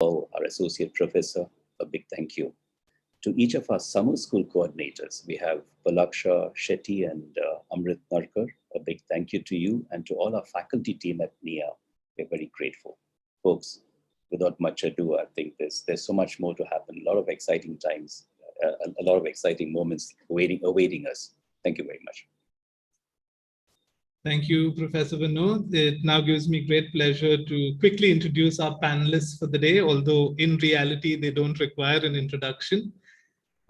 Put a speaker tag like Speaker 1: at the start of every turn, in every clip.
Speaker 1: our associate professor, a big thank you. To each of our summer school coordinators, we have Palaksha Shetty and Amrit Narkar, a big thank you to you, and to all our faculty team at NIA. We're very grateful. Folks, without much ado, I think there's so much more to happen, a lot of exciting times, a lot of exciting moments awaiting us. Thank you very much.
Speaker 2: Thank you, Professor Vinod. It now gives me great pleasure to quickly introduce our panelists for the day, although in reality, they don't require an introduction.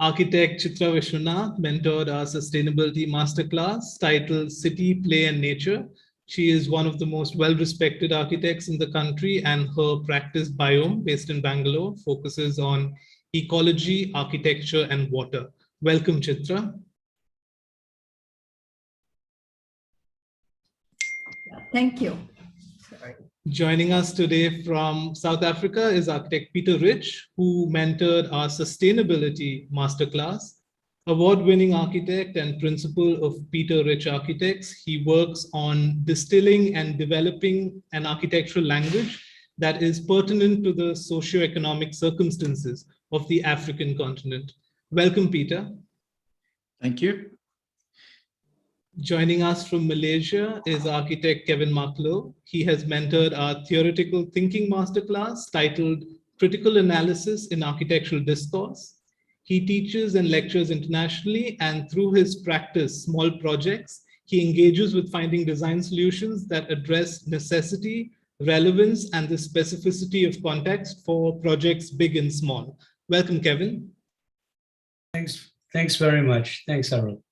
Speaker 2: Architect Chitra Vishwanath mentored our sustainability masterclass titled City, Play and Nature. She is one of the most well-respected architects in the country, and her practice Biome, based in Bangalore, focuses on ecology, architecture, and water. Welcome, Chitra.
Speaker 3: Thank you.
Speaker 2: Joining us today from South Africa is architect Peter Rich, who mentored our sustainability masterclass. Award-winning architect and principal of Peter Rich Architects, he works on distilling and developing an architectural language that is pertinent to the socio-economic circumstances of the African continent. Welcome, Peter.
Speaker 4: Thank you.
Speaker 2: Joining us from Malaysia is architect Kevin Maklo. He has mentored our theoretical thinking masterclass titled Critical Analysis in Architectural Discourse. He teaches and lectures internationally, and through his practice, Small Projects, he engages with finding design solutions that address necessity, relevance, and the specificity of context for projects big and small. Welcome, Kevin.
Speaker 4: Thanks very much. Thanks, Arul.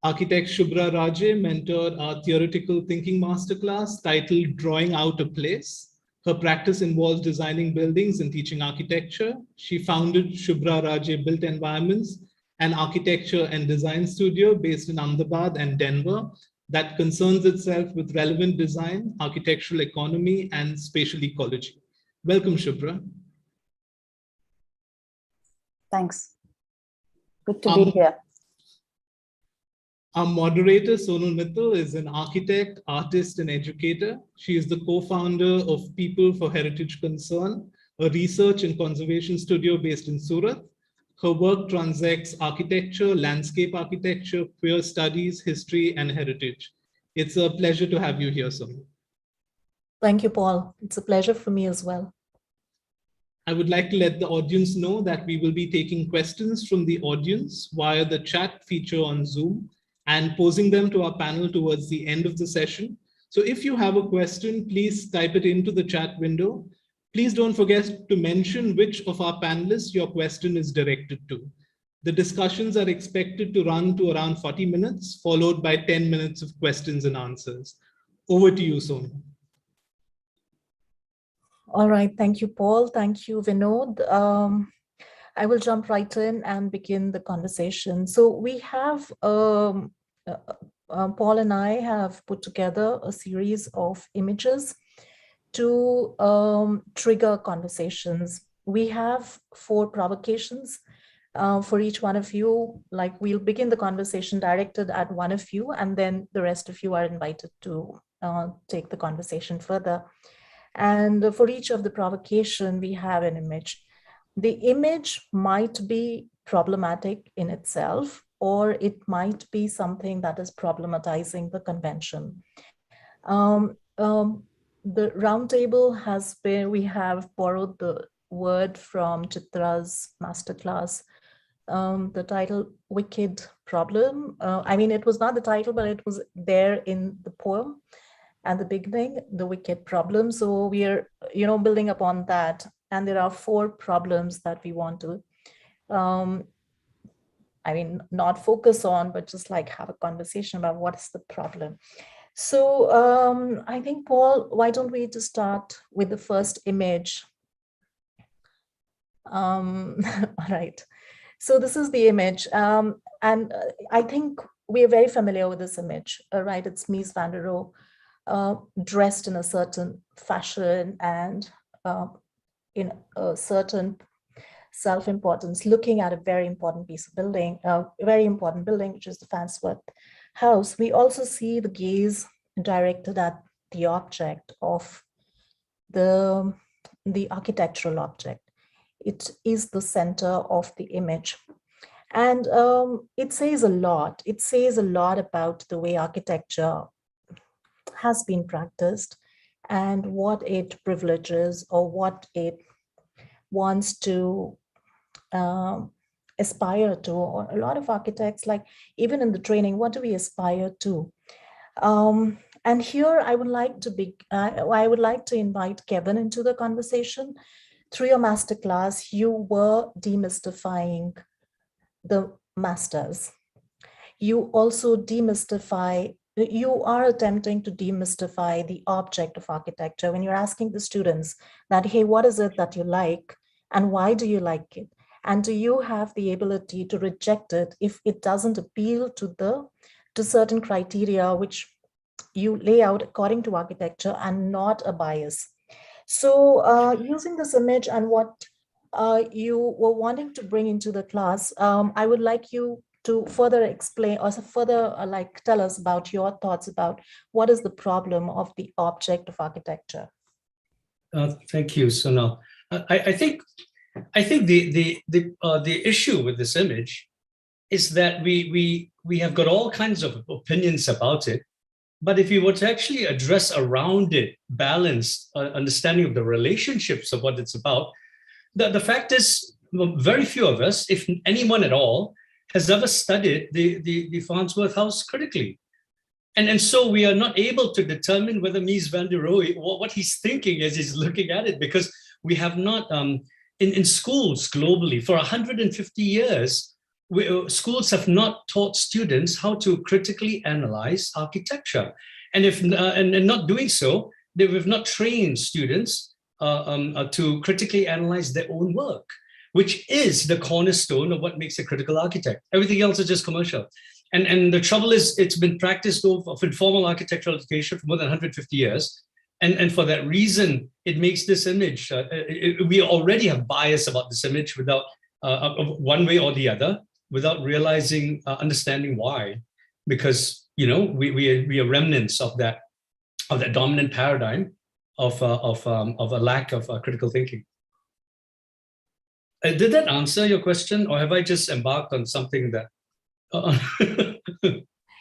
Speaker 2: Architect Shubhra Raje mentored our theoretical thinking masterclass titled Drawing Out a Place. Her practice involves designing buildings and teaching architecture. She founded Shubhra Raje Built Environments, an architecture and design studio based in Ahmedabad and Denver that concerns itself with relevant design, architectural economy, and spatial ecology. Welcome, Shubhra.
Speaker 5: Thanks. Good to be here.
Speaker 2: Our moderator, Sonal Mittal, is an architect, artist, and educator. She is the co-founder of People for Heritage Concern, a research and conservation studio based in Surat. Her work transects architecture, landscape architecture, queer studies, history, and heritage. It's a pleasure to have you here, Sonal.
Speaker 5: Thank you, Paul. It's a pleasure for me as well.
Speaker 2: I would like to let the audience know that we will be taking questions from the audience via the chat feature on Zoom and posing them to our panel towards the end of the session. So if you have a question, please type it into the chat window. Please don't forget to mention which of our panelists your question is directed to. The discussions are expected to run to around 40 minutes, followed by 10 minutes of questions and answers. Over to you, Sonal.
Speaker 5: All right, thank you, Paul. Thank you, Vinod. I will jump right in and begin the conversation. So we have, Paul and I have put together a series of images to trigger conversations. We have 4 provocations for each one of you. Like, we'll begin the conversation directed at one of you, and then the rest of you are invited to take the conversation further. And for each of the provocation, we have an image. The image might be problematic in itself, or it might be something that is problematizing the convention. The roundtable has been, we have borrowed the word from Chitra's masterclass, the title Wicked Problem. I mean, it was not the title, but it was there in the poem at the beginning, the wicked problem. So we are, building upon that. And there are 4 problems that we want to, not focus on, but just like have a conversation about what's the problem. So I think, Paul, why don't we just start with the first image? All right. So this is the image. And I think we are very familiar with this image, right? It's Mies van der Rohe dressed in a certain fashion and in a certain self-importance, looking at a very important piece of building, which is the Farnsworth House. We also see the gaze directed at the object of the the architectural object. It is the center of the image. And it says a lot. It says a lot about the way architecture has been practiced and what it privileges or what it wants to aspire to. Or a lot of architects, like even in the training, what do we aspire to? And here I would like to invite Kevin into the conversation. Through your masterclass, you were demystifying the masters. You also you are attempting to demystify the object of architecture when you're asking the students that, hey, what is it that you like and why do you like it? And do you have the ability to reject it if it doesn't appeal to certain criteria which you lay out according to architecture and not a bias? So using this image and what you were wanting to bring into the class, I would like you to further explain or further tell us about your thoughts about what is the problem of the object of architecture.
Speaker 4: Thank you, Sonal. I think the issue with this image is that we have got all kinds of opinions about it. But if you were to actually address around it, balanced understanding of the relationships of what it's about, the fact is, very few of us, if anyone at all, has ever studied the Farnsworth House critically. And so we are not able to determine whether Mies van der Rohe, what he's thinking as he's looking at it, because we have not, in schools globally, for 150 years, schools have not taught students how to critically analyze architecture. And and not doing so, we've not trained students to critically analyze their own work, which is the cornerstone of what makes a critical architect. Everything else is just commercial. And the trouble is, it's been practiced of informal architectural education for more than 150 years. And for that reason, it makes this image, we already have bias about this image without, one way or the other, without realizing, understanding why. Because, you know, we are remnants of that dominant paradigm of a lack of critical thinking. Did that answer your question, or have I just embarked on something that?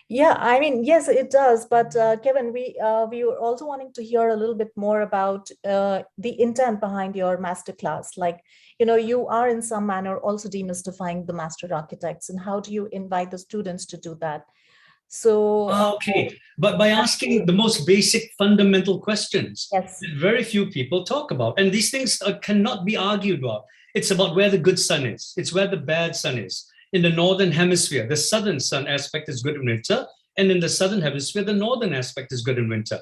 Speaker 5: Yeah, I mean, yes, it does. But Kevin, we were also wanting to hear a little bit more about the intent behind your masterclass. Like, you know, you are in some manner also demystifying the master architects, and how do you invite the students to do that? So
Speaker 4: okay, but by asking the most basic fundamental questions,
Speaker 5: yes,
Speaker 4: that very few people talk about, and these things cannot be argued about. It's about where the good sun is. It's where the bad sun is. In the northern hemisphere, the southern sun aspect is good in winter, and in the southern hemisphere, the northern aspect is good in winter.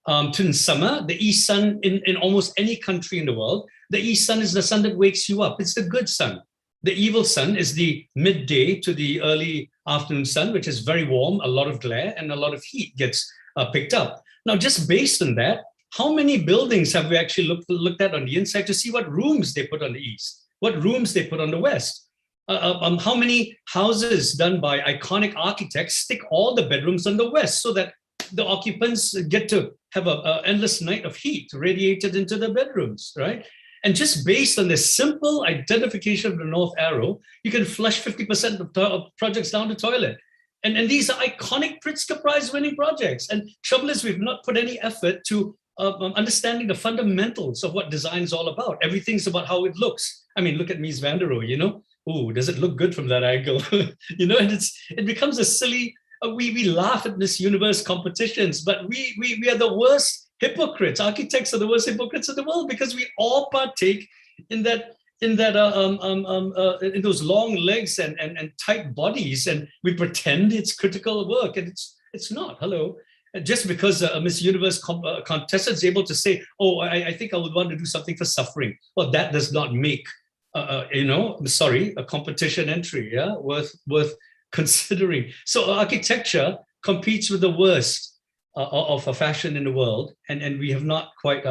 Speaker 4: In summer, the east sun in almost any country in the world, the east sun is the sun that wakes you up. It's the good sun. The evil sun is the midday to the early afternoon sun, which is very warm, a lot of glare, and a lot of heat gets picked up. Now, just based on that, how many buildings have we actually looked at on the inside to see what rooms they put on the east, what rooms they put on the west? How many houses done by iconic architects stick all the bedrooms on the west so that the occupants get to have an endless night of heat radiated into the bedrooms, right? And just based on this simple identification of the North Arrow, you can flush 50% of projects down the toilet. And these are iconic Pritzker Prize winning projects. And trouble is, we've not put any effort to understanding the fundamentals of what design is all about. Everything's about how it looks. I mean, look at Mies van der Rohe, you know? Oh, does it look good from that angle? You know, and it becomes a silly, we laugh at Miss Universe competitions, but we are the worst hypocrites. Architects are the worst hypocrites in the world because we all partake in those long legs and tight bodies, and we pretend it's critical work, and it's not. Hello. Just because a Miss Universe contestant is able to say, oh, I think I would want to do something for suffering. Well, that does not make, a competition entry, yeah, worth considering. So architecture competes with the worst of a fashion in the world, and we have not quite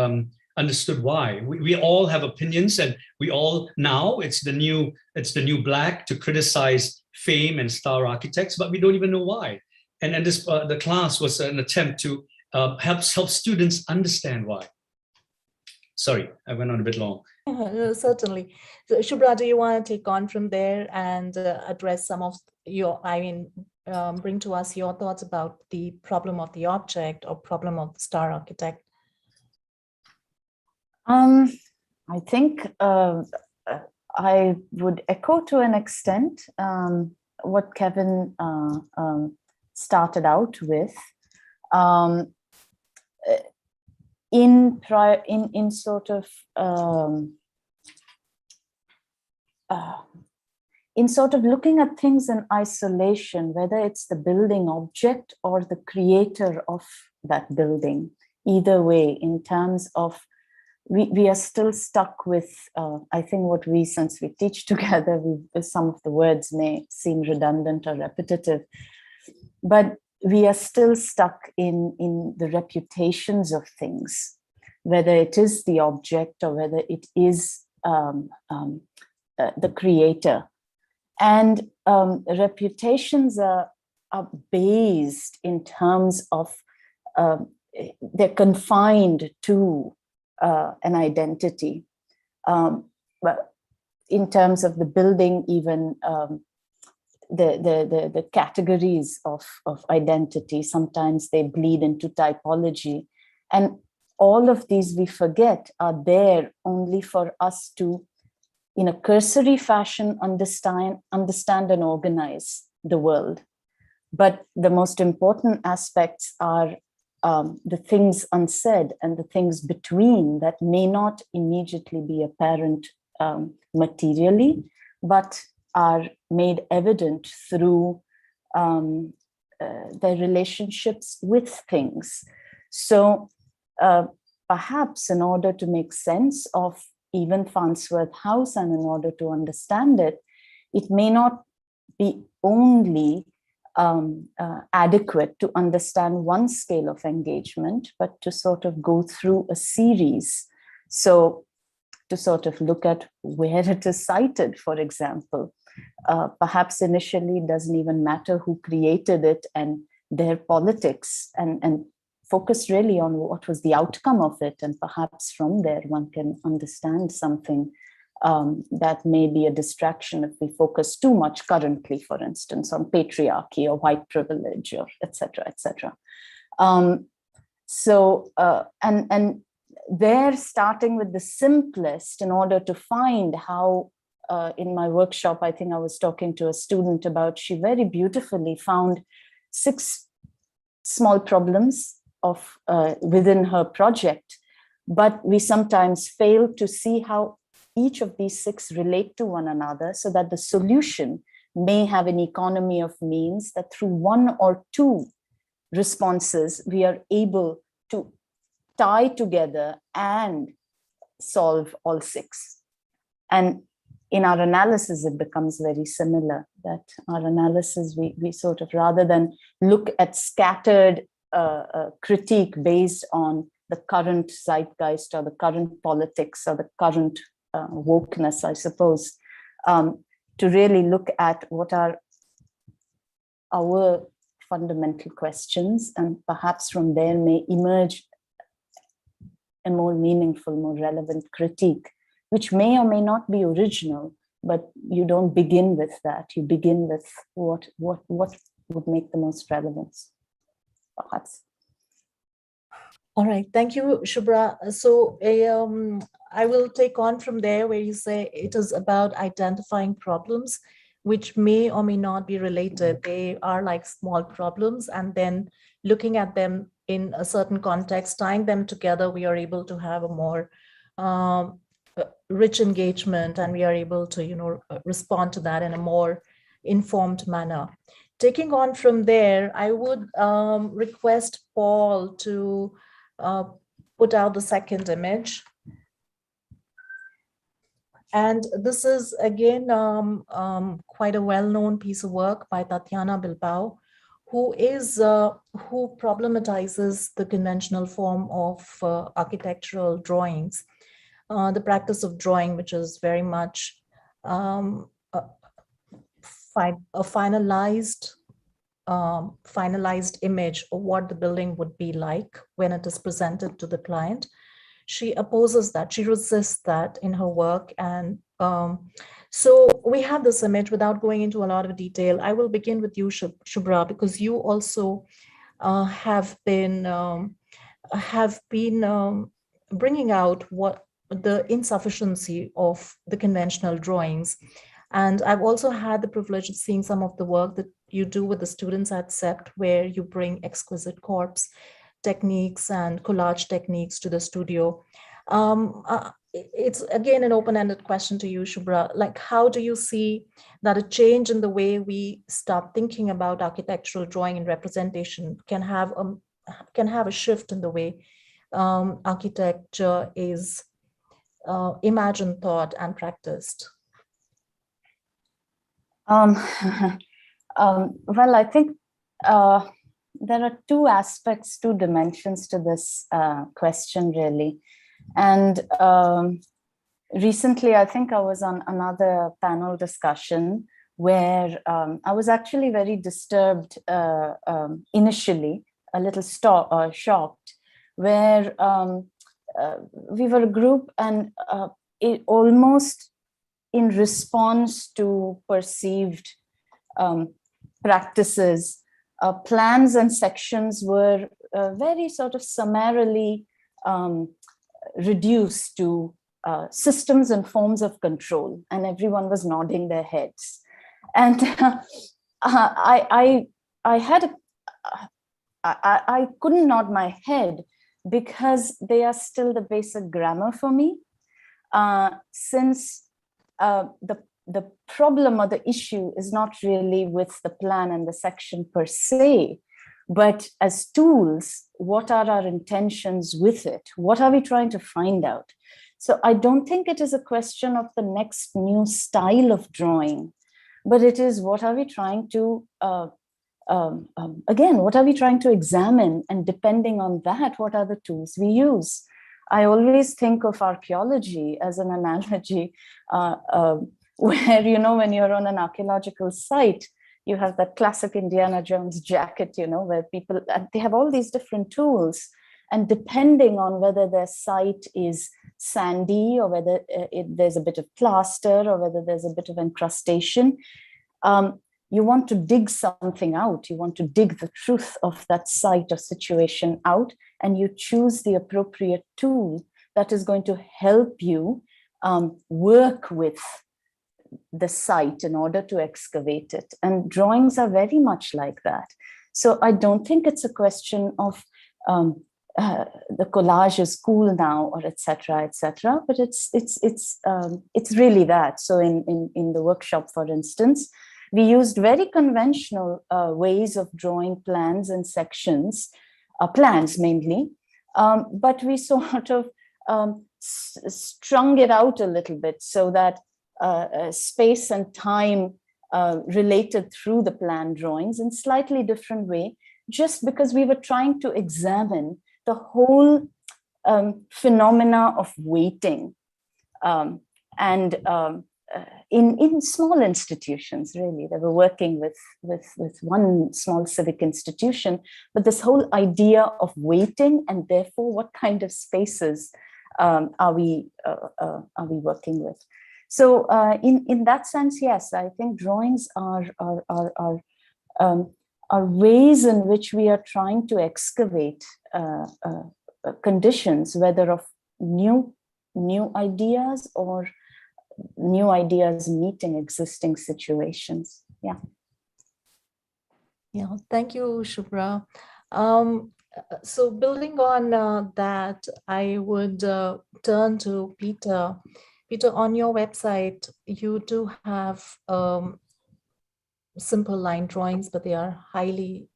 Speaker 4: understood why. We all have opinions, and we all now it's the new black to criticize fame and star architects, but we don't even know why. And this the class was an attempt to help students understand why. Sorry, I went on a bit long.
Speaker 5: Certainly. So, Shubhra, do you want to take on from there and address some of your, bring to us your thoughts about the problem of the object or problem of the star architect?
Speaker 6: I think I would echo to an extent what Kevin started out with. In sort of looking at things in isolation, whether it's the building object or the creator of that building, either way, in terms of we are still stuck with, I think since we teach together, some of the words may seem redundant or repetitive, but we are still stuck in the reputations of things, whether it is the object or whether it is the creator. And reputations are based in terms of, they're confined to an identity. But in terms of the building, even the categories of identity, sometimes they bleed into typology. And all of these, we forget, are there only for us to, in a cursory fashion, understand and organize the world. But the most important aspects are the things unsaid and the things between that may not immediately be apparent materially, but are made evident through their relationships with things. So perhaps in order to make sense of even Farnsworth House and in order to understand it, it may not be only adequate to understand one scale of engagement, but to sort of go through a series. So to sort of look at where it is cited, for example. Perhaps initially it doesn't even matter who created it and their politics, and focus really on what was the outcome of it. And perhaps from there one can understand something that may be a distraction if we focus too much currently, for instance, on patriarchy or white privilege, or et cetera, et cetera. And there, starting with the simplest in order to find how, in my workshop, I think I was talking to a student about, she very beautifully found 6 small problems of within her project, but we sometimes fail to see how each of these 6 relate to one another, so that the solution may have an economy of means, that through 1 or 2 responses, we are able to tie together and solve all 6. And in our analysis, it becomes very similar, that our analysis, we sort of, rather than look at scattered critique based on the current zeitgeist or the current politics or the current wokeness, I suppose, to really look at what are our fundamental questions, and perhaps from there may emerge a more meaningful, more relevant critique, which may or may not be original, but you don't begin with that. You begin with what would make the most relevance, perhaps.
Speaker 5: All right, thank you, Shubhra. So I will take on from there where you say it is about identifying problems which may or may not be related. They are like small problems, and then looking at them in a certain context, tying them together, we are able to have a more rich engagement, and we are able to, respond to that in a more informed manner. Taking on from there, I would request Paul to put out the second image. And this is, again, quite a well-known piece of work by Tatiana Bilbao, who problematizes the conventional form of architectural drawings, the practice of drawing, which is very much a finalized image of what the building would be like when it is presented to the client. she opposes that, she resists that in her work. And so we have this image. Without going into a lot of detail, I will begin with you, Shubhra, because you also have been bringing out what the insufficiency of the conventional drawings. And I've also had the privilege of seeing some of the work that you do with the students at CEPT, where you bring exquisite corpse techniques and collage techniques to the studio. It's again an open-ended question to you, Shubhra. Like, how do you see that a change in the way we start thinking about architectural drawing and representation can have a shift in the way architecture is imagined, thought, and practiced?
Speaker 6: Well, I think there are two aspects, two dimensions to this question, really. And recently, I think I was on another panel discussion where I was actually very disturbed initially, a little shocked, where we were a group, and it almost in response to perceived practices, plans and sections were very sort of summarily reduced to systems and forms of control, and everyone was nodding their heads. And I couldn't nod my head because they are still the basic grammar for me, since the problem or the issue is not really with the plan and the section per se, but as tools, what are our intentions with it? What are we trying to find out? So I don't think it is a question of the next new style of drawing, but it is what are we trying to, again, what are we trying to examine? And depending on that, what are the tools we use? I always think of archaeology as an analogy where, you know, when you're on an archaeological site, you have that classic Indiana Jones jacket, you know, where people, they have all these different tools. And depending on whether their site is sandy or whether there's a bit of plaster or whether there's a bit of encrustation, you want to dig something out. You want to dig the truth of that site or situation out, and you choose the appropriate tool that is going to help you work with the site in order to excavate it. And drawings are very much like that. So I don't think it's a question of the collage is cool now, or etc., but it's really that. So in the workshop, for instance, we used very conventional ways of drawing plans and sections, plans mainly, but we sort of strung it out a little bit so that space and time related through the plan drawings in slightly different way, just because we were trying to examine the whole phenomena of waiting, and in small institutions, really. They were working with one small civic institution, but this whole idea of waiting, and therefore what kind of spaces are we working with? So in that sense, yes, I think drawings are ways in which we are trying to excavate conditions, whether of new ideas or new ideas meeting existing situations. Yeah.
Speaker 5: Yeah, thank you, Shubhra. So building on that, I would turn to Peter. Peter, on your website, you do have simple line drawings, but they are highly,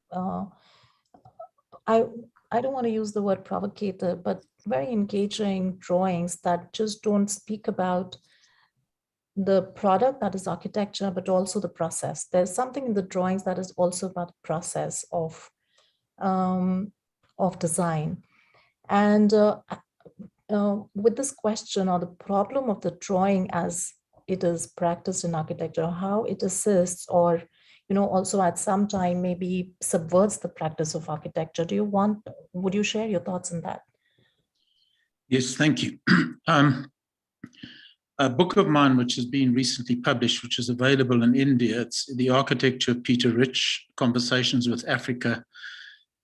Speaker 5: I don't want to use the word provocative, but very engaging drawings that just don't speak about the product, that is architecture, but also the process. There's something in the drawings that is also about the process of design. And with this question, or the problem of the drawing as it is practiced in architecture, how it assists, or also at some time maybe subverts the practice of architecture. Would you share your thoughts on that?
Speaker 7: Yes, thank you. A book of mine, which has been recently published, which is available in India, it's The Architecture of Peter Rich, Conversations with Africa,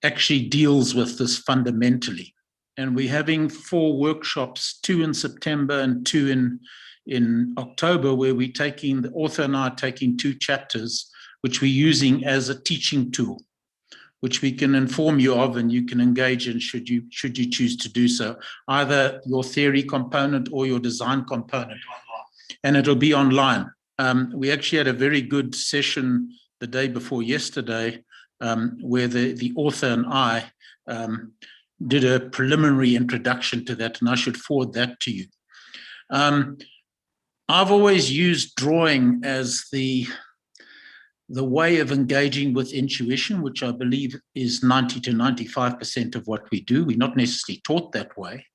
Speaker 7: actually deals with this fundamentally. And we're having 4 workshops, 2 in September and 2 in October, where we're taking, the author and I are taking 2 chapters, which we're using as a teaching tool, which we can inform you of and you can engage in should you choose to do so, either your theory component or your design component. And it'll be online. We actually had a very good session the day before yesterday, where the author and I did a preliminary introduction to that, and I should forward that to you. I've always used drawing as the way of engaging with intuition, which I believe is 90 to 95% of what we do. We're not necessarily taught that way,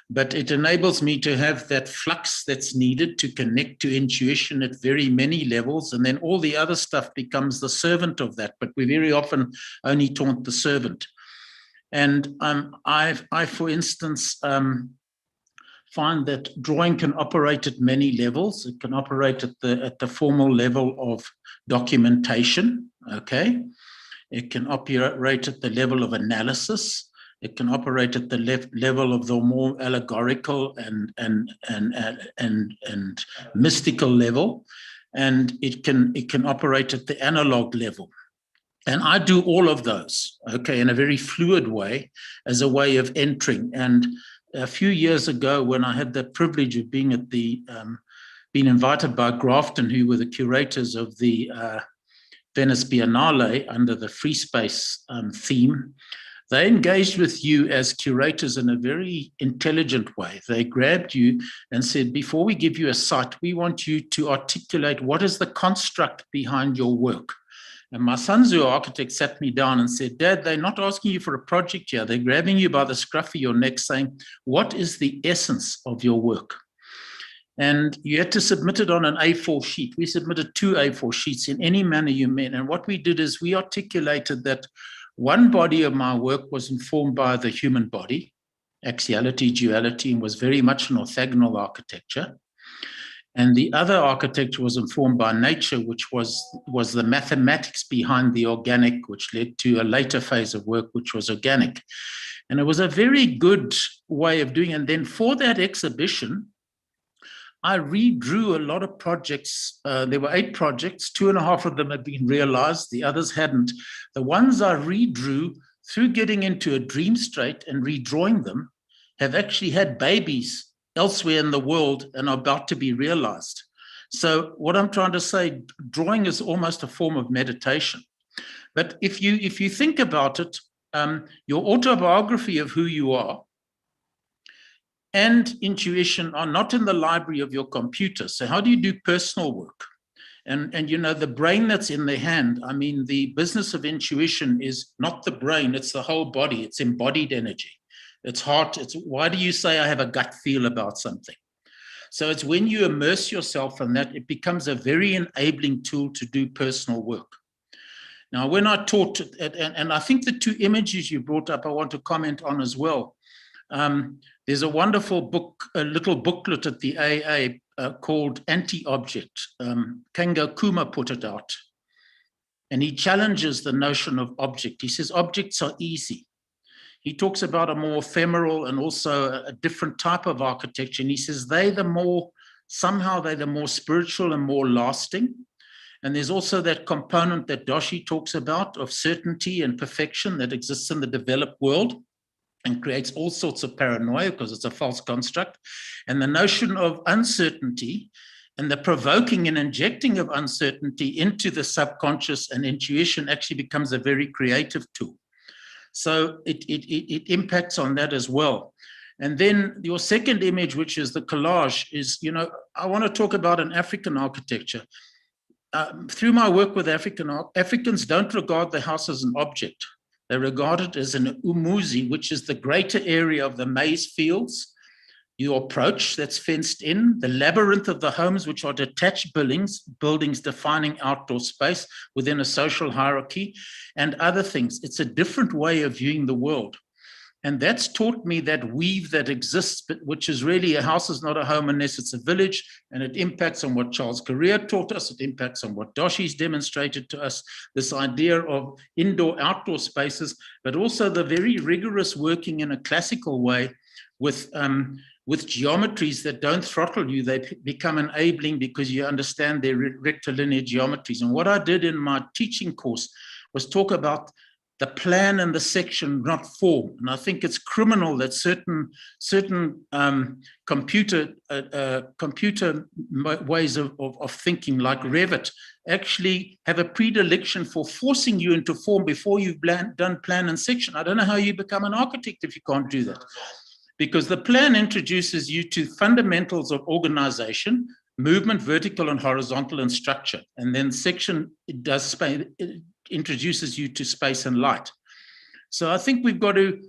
Speaker 7: but it enables me to have that flux that's needed to connect to intuition at very many levels, and then all the other stuff becomes the servant of that, but we very often only taunt the servant. And I, for instance, find that drawing can operate at many levels. It can operate at the formal level of documentation, okay? It can operate at the level of analysis. It can operate at the level of the more allegorical and mystical level, and it can operate at the analog level. And I do all of those, okay, in a very fluid way, as a way of entering. And a few years ago, when I had the privilege of being at being invited by Grafton, who were the curators of the Venice Biennale under the free space theme, they engaged with you as curators in a very intelligent way. They grabbed you and said, before we give you a site, we want you to articulate what is the construct behind your work. And my sons, who are architects, sat me down and said, Dad, they're not asking you for a project here. They're grabbing you by the scruff of your neck saying, what is the essence of your work? And you had to submit it on an A4 sheet. We submitted 2 A4 sheets in any manner you meant. And what we did is we articulated that one body of my work was informed by the human body, axiality, duality, and was very much an orthogonal architecture. And the other architecture was informed by nature, which was the mathematics behind the organic, which led to a later phase of work, which was organic. And it was a very good way of doing it. And then for that exhibition, I redrew a lot of projects. There were 8 projects, 2.5 of them had been realized, the others hadn't. The ones I redrew, through getting into a dream state and redrawing them, have actually had babies elsewhere in the world and are about to be realized. So what I'm trying to say, drawing is almost a form of meditation. But if you think about it, your autobiography of who you are and intuition are not in the library of your computer. So how do you do personal work? And you know, the brain that's in the hand, I mean, the business of intuition is not the brain, it's the whole body, it's embodied energy. It's heart. It's why do you say I have a gut feel about something? So it's when you immerse yourself in that, it becomes a very enabling tool to do personal work. Now, when I taught, and I think the 2 images you brought up, I want to comment on as well. There's a wonderful book, a little booklet at the AA called Anti-Object. Kango Kuma put it out. And he challenges the notion of object. He says objects are easy. He talks about a more ephemeral and also a different type of architecture. And he says they're the more spiritual and more lasting. And there's also that component that Doshi talks about of certainty and perfection that exists in the developed world and creates all sorts of paranoia because it's a false construct. And the notion of uncertainty and the provoking and injecting of uncertainty into the subconscious and intuition actually becomes a very creative tool. So it impacts on that as well. And then your second image, which is the collage, is, you know, I want to talk about an African architecture. Through my work with Africans don't regard the house as an object. They regard it as an umuzi, which is the greater area of the maize fields, your approach that's fenced in, the labyrinth of the homes, which are detached buildings defining outdoor space within a social hierarchy, and other things. It's a different way of viewing the world. And that's taught me that weave that exists, but which is really a house is not a home unless it's a village, and it impacts on what Charles Correa taught us. It impacts on what Doshi's demonstrated to us, this idea of indoor-outdoor spaces, but also the very rigorous working in a classical way with geometries that don't throttle you. They become enabling because you understand their rectilinear geometries. And what I did in my teaching course was talk about the plan and the section, not form. And I think it's criminal that certain computer ways of thinking, like Revit, actually have a predilection for forcing you into form before you've done plan and section. I don't know how you become an architect if you can't do that. Because the plan introduces you to fundamentals of organization, movement, vertical and horizontal, and structure. And then section, it introduces you to space and light. So I think we've got to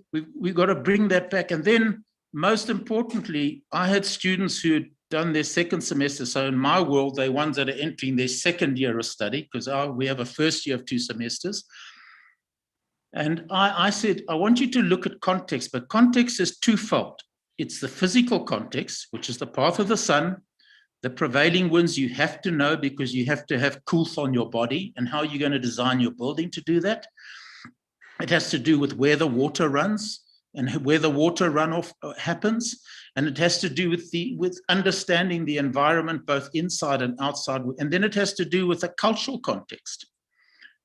Speaker 7: bring that back. And then most importantly, I had students who had done their second semester. So in my world, they're ones that are entering their second year of study, because we have a first year of 2 semesters. And I said, I want you to look at context, but context is twofold. It's the physical context, which is the path of the sun, the prevailing winds you have to know because you have to have coolth on your body, and how you're going to design your building to do that. It has to do with where the water runs and where the water runoff happens. And it has to do with understanding the environment, both inside and outside. And then it has to do with a cultural context,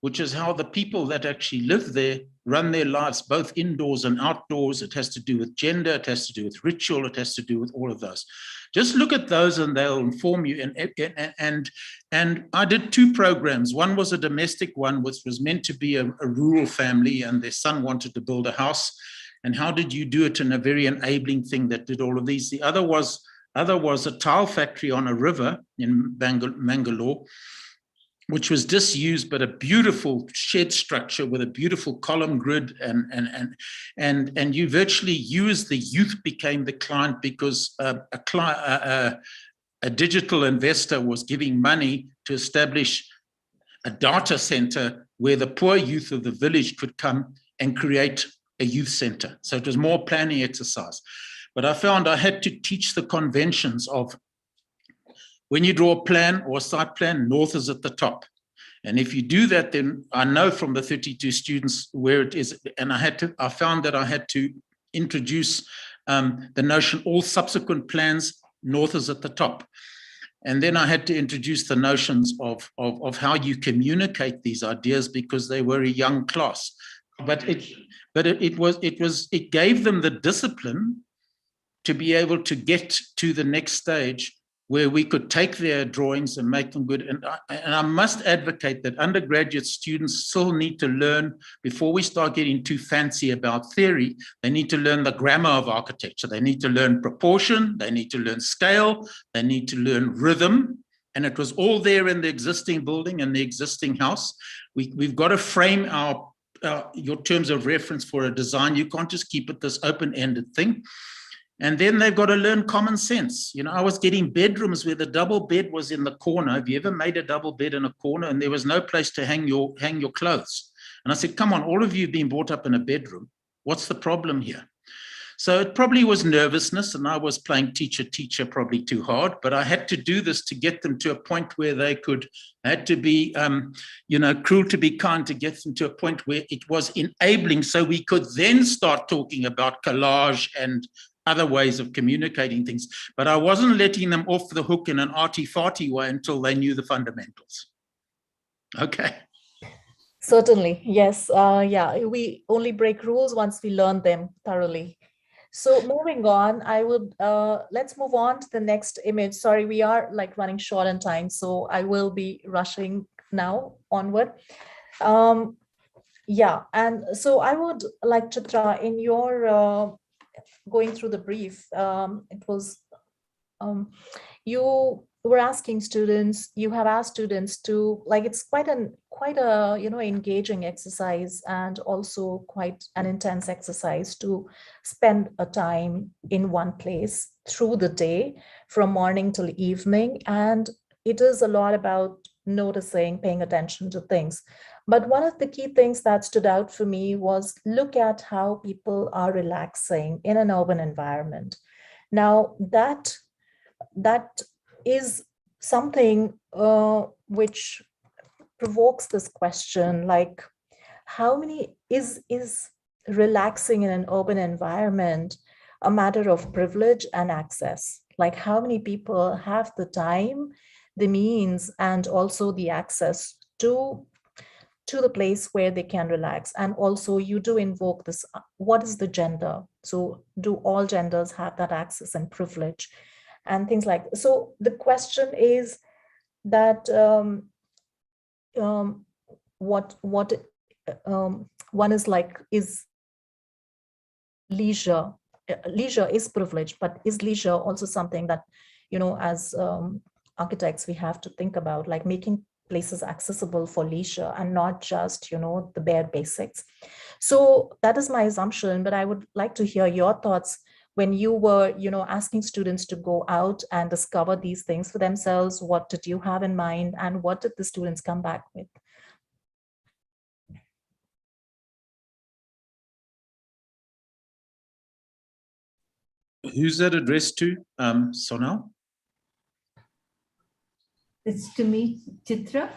Speaker 7: which is how the people that actually live there run their lives, both indoors and outdoors. It has to do with gender, it has to do with ritual, it has to do with all of those. Just look at those and they'll inform you. And I did 2 programs. One was a domestic one, which was meant to be a rural family, and their son wanted to build a house. And how did you do it in a very enabling thing that did all of these? The other was a tile factory on a river in Mangalore, which was disused, but a beautiful shed structure with a beautiful column grid, and you virtually use the youth became the client, because a digital investor was giving money to establish a data center where the poor youth of the village could come and create a youth center. So it was more planning exercise. But I found I had to teach the conventions of, when you draw a plan or a site plan, north is at the top. And if you do that, then I know from the 32 students where it is. And I found that I had to introduce the notion, all subsequent plans, north is at the top. And then I had to introduce the notions of how you communicate these ideas, because they were a young class. But it gave them the discipline to be able to get to the next stage, where we could take their drawings and make them good. And I must advocate that undergraduate students still need to learn, before we start getting too fancy about theory, they need to learn the grammar of architecture. They need to learn proportion, they need to learn scale, they need to learn rhythm. And it was all there in the existing building and the existing house. We've got to frame your terms of reference for a design. You can't just keep it this open-ended thing. And then they've got to learn common sense. You know, I was getting bedrooms where the double bed was in the corner. Have you ever made a double bed in a corner and there was no place to hang your clothes? And I said, come on, all of you have been brought up in a bedroom. What's the problem here? So it probably was nervousness, and I was playing teacher probably too hard, but I had to do this to get them to a point where I had to be, cruel to be kind, to get them to a point where it was enabling, so we could then start talking about collage and other ways of communicating things. But I wasn't letting them off the hook in an arty-farty way until they knew the fundamentals. Okay.
Speaker 5: Certainly, yes. We only break rules once we learn them thoroughly. So moving on, let's move on to the next image. Sorry, we are like running short on time, so I will be rushing now onward. And so I would like, Chitra, in your going through the brief, it was you were asking students, you have asked students to, like, it's quite a engaging exercise, and also quite an intense exercise to spend a time in one place through the day, from morning till evening. And it is a lot about noticing, paying attention to things. But one of the key things that stood out for me was look at how people are relaxing in an urban environment. Now, that is something which provokes this question, like how many is relaxing in an urban environment a matter of privilege and access? Like how many people have the time, the means, and also the access to the place where they can relax? And also you do invoke this, what is the gender? So do all genders have that access and privilege and things like that? So the question is that what one is like, is leisure is privilege, but is leisure also something that, as architects, we have to think about, like making places accessible for leisure and not just, the bare basics. So that is my assumption, but I would like to hear your thoughts when you were, asking students to go out and discover these things for themselves. What did you have in mind, and what did the students come back with?
Speaker 7: Who's that addressed to, Sonal?
Speaker 3: It's to me, Chitra.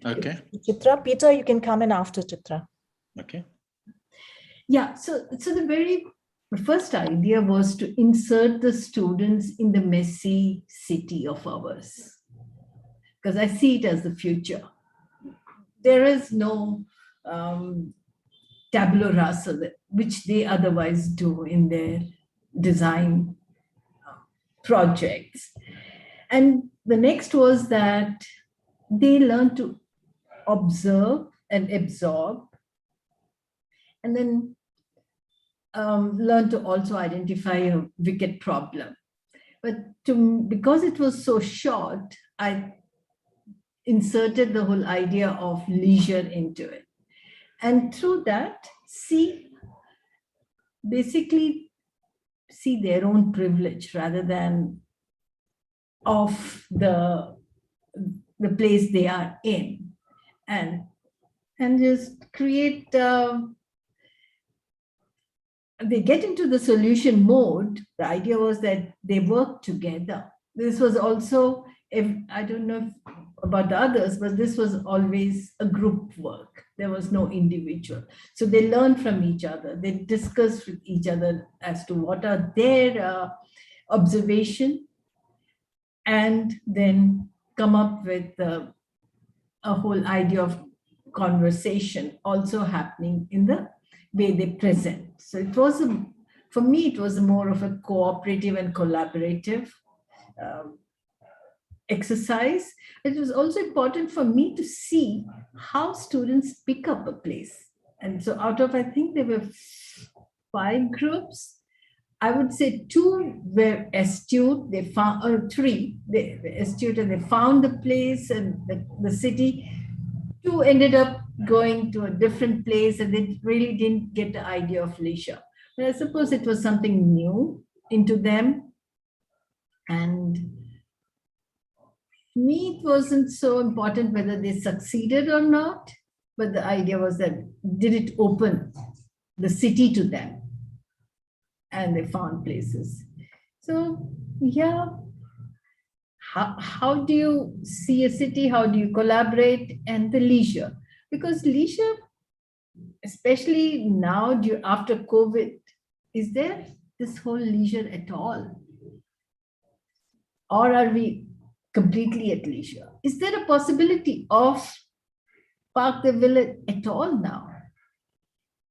Speaker 7: Okay.
Speaker 5: Chitra, Peter, you can come in after Chitra.
Speaker 7: Okay.
Speaker 3: Yeah, so the first idea was to insert the students in the messy city of ours, because I see it as the future. There is no tabula rasa, which they otherwise do in their design projects. And the next was that they learn to observe and absorb, and then learn to also identify a wicked problem. But because it was so short, I inserted the whole idea of leisure into it. And through that, basically see their own privilege rather than of the place they are in, and just create, they get into the solution mode. The idea was that they work together. This was also, I don't know about the others, but this was always a group work. There was no individual. So they learn from each other. They discuss with each other as to what are their observation, and then come up with a whole idea of conversation also happening in the way they present. So it was, for me, it was more of a cooperative and collaborative exercise. It was also important for me to see how students pick up a place. And so out of, I think there were 5 groups, I would say 2 were astute. They found, or 3, they were astute and they found the place and the city. 2 ended up going to a different place and they really didn't get the idea of leisure. But I suppose it was something new into them. And for me, it wasn't so important whether they succeeded or not, but the idea was that did it open the city to them? And they found places. So yeah, how do you see a city? How do you collaborate? And the leisure, because leisure, especially now after COVID, is there this whole leisure at all? Or are we completely at leisure? Is there a possibility of Park the Village at all now?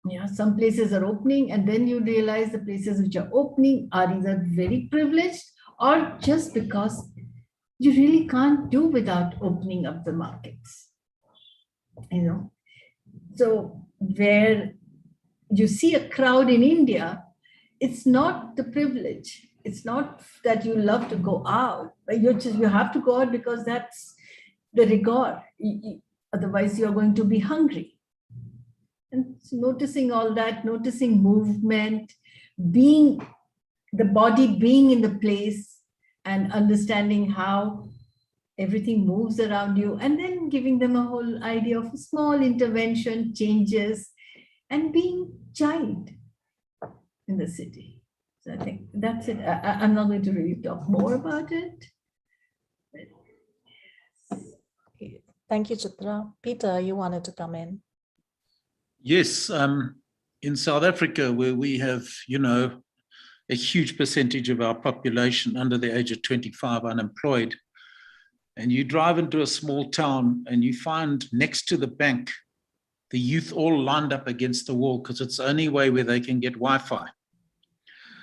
Speaker 3: Yeah, some places are opening, and then you realize the places which are opening are either very privileged or just because you really can't do without opening up the markets. So where you see a crowd in India, it's not the privilege. It's not that you love to go out, but you have to go out because that's the rigor. Otherwise, you're going to be hungry. And noticing all that, noticing movement, the body being in the place, and understanding how everything moves around you, and then giving them a whole idea of a small intervention, changes, and being child in the city. So I think that's it. I'm not going to really talk more about it.
Speaker 5: Thank you, Chitra. Peter, you wanted to come in.
Speaker 7: Yes, in South Africa, where we have, a huge percentage of our population under the age of 25 unemployed, and you drive into a small town and you find next to the bank, the youth all lined up against the wall because it's the only way where they can get Wi-Fi.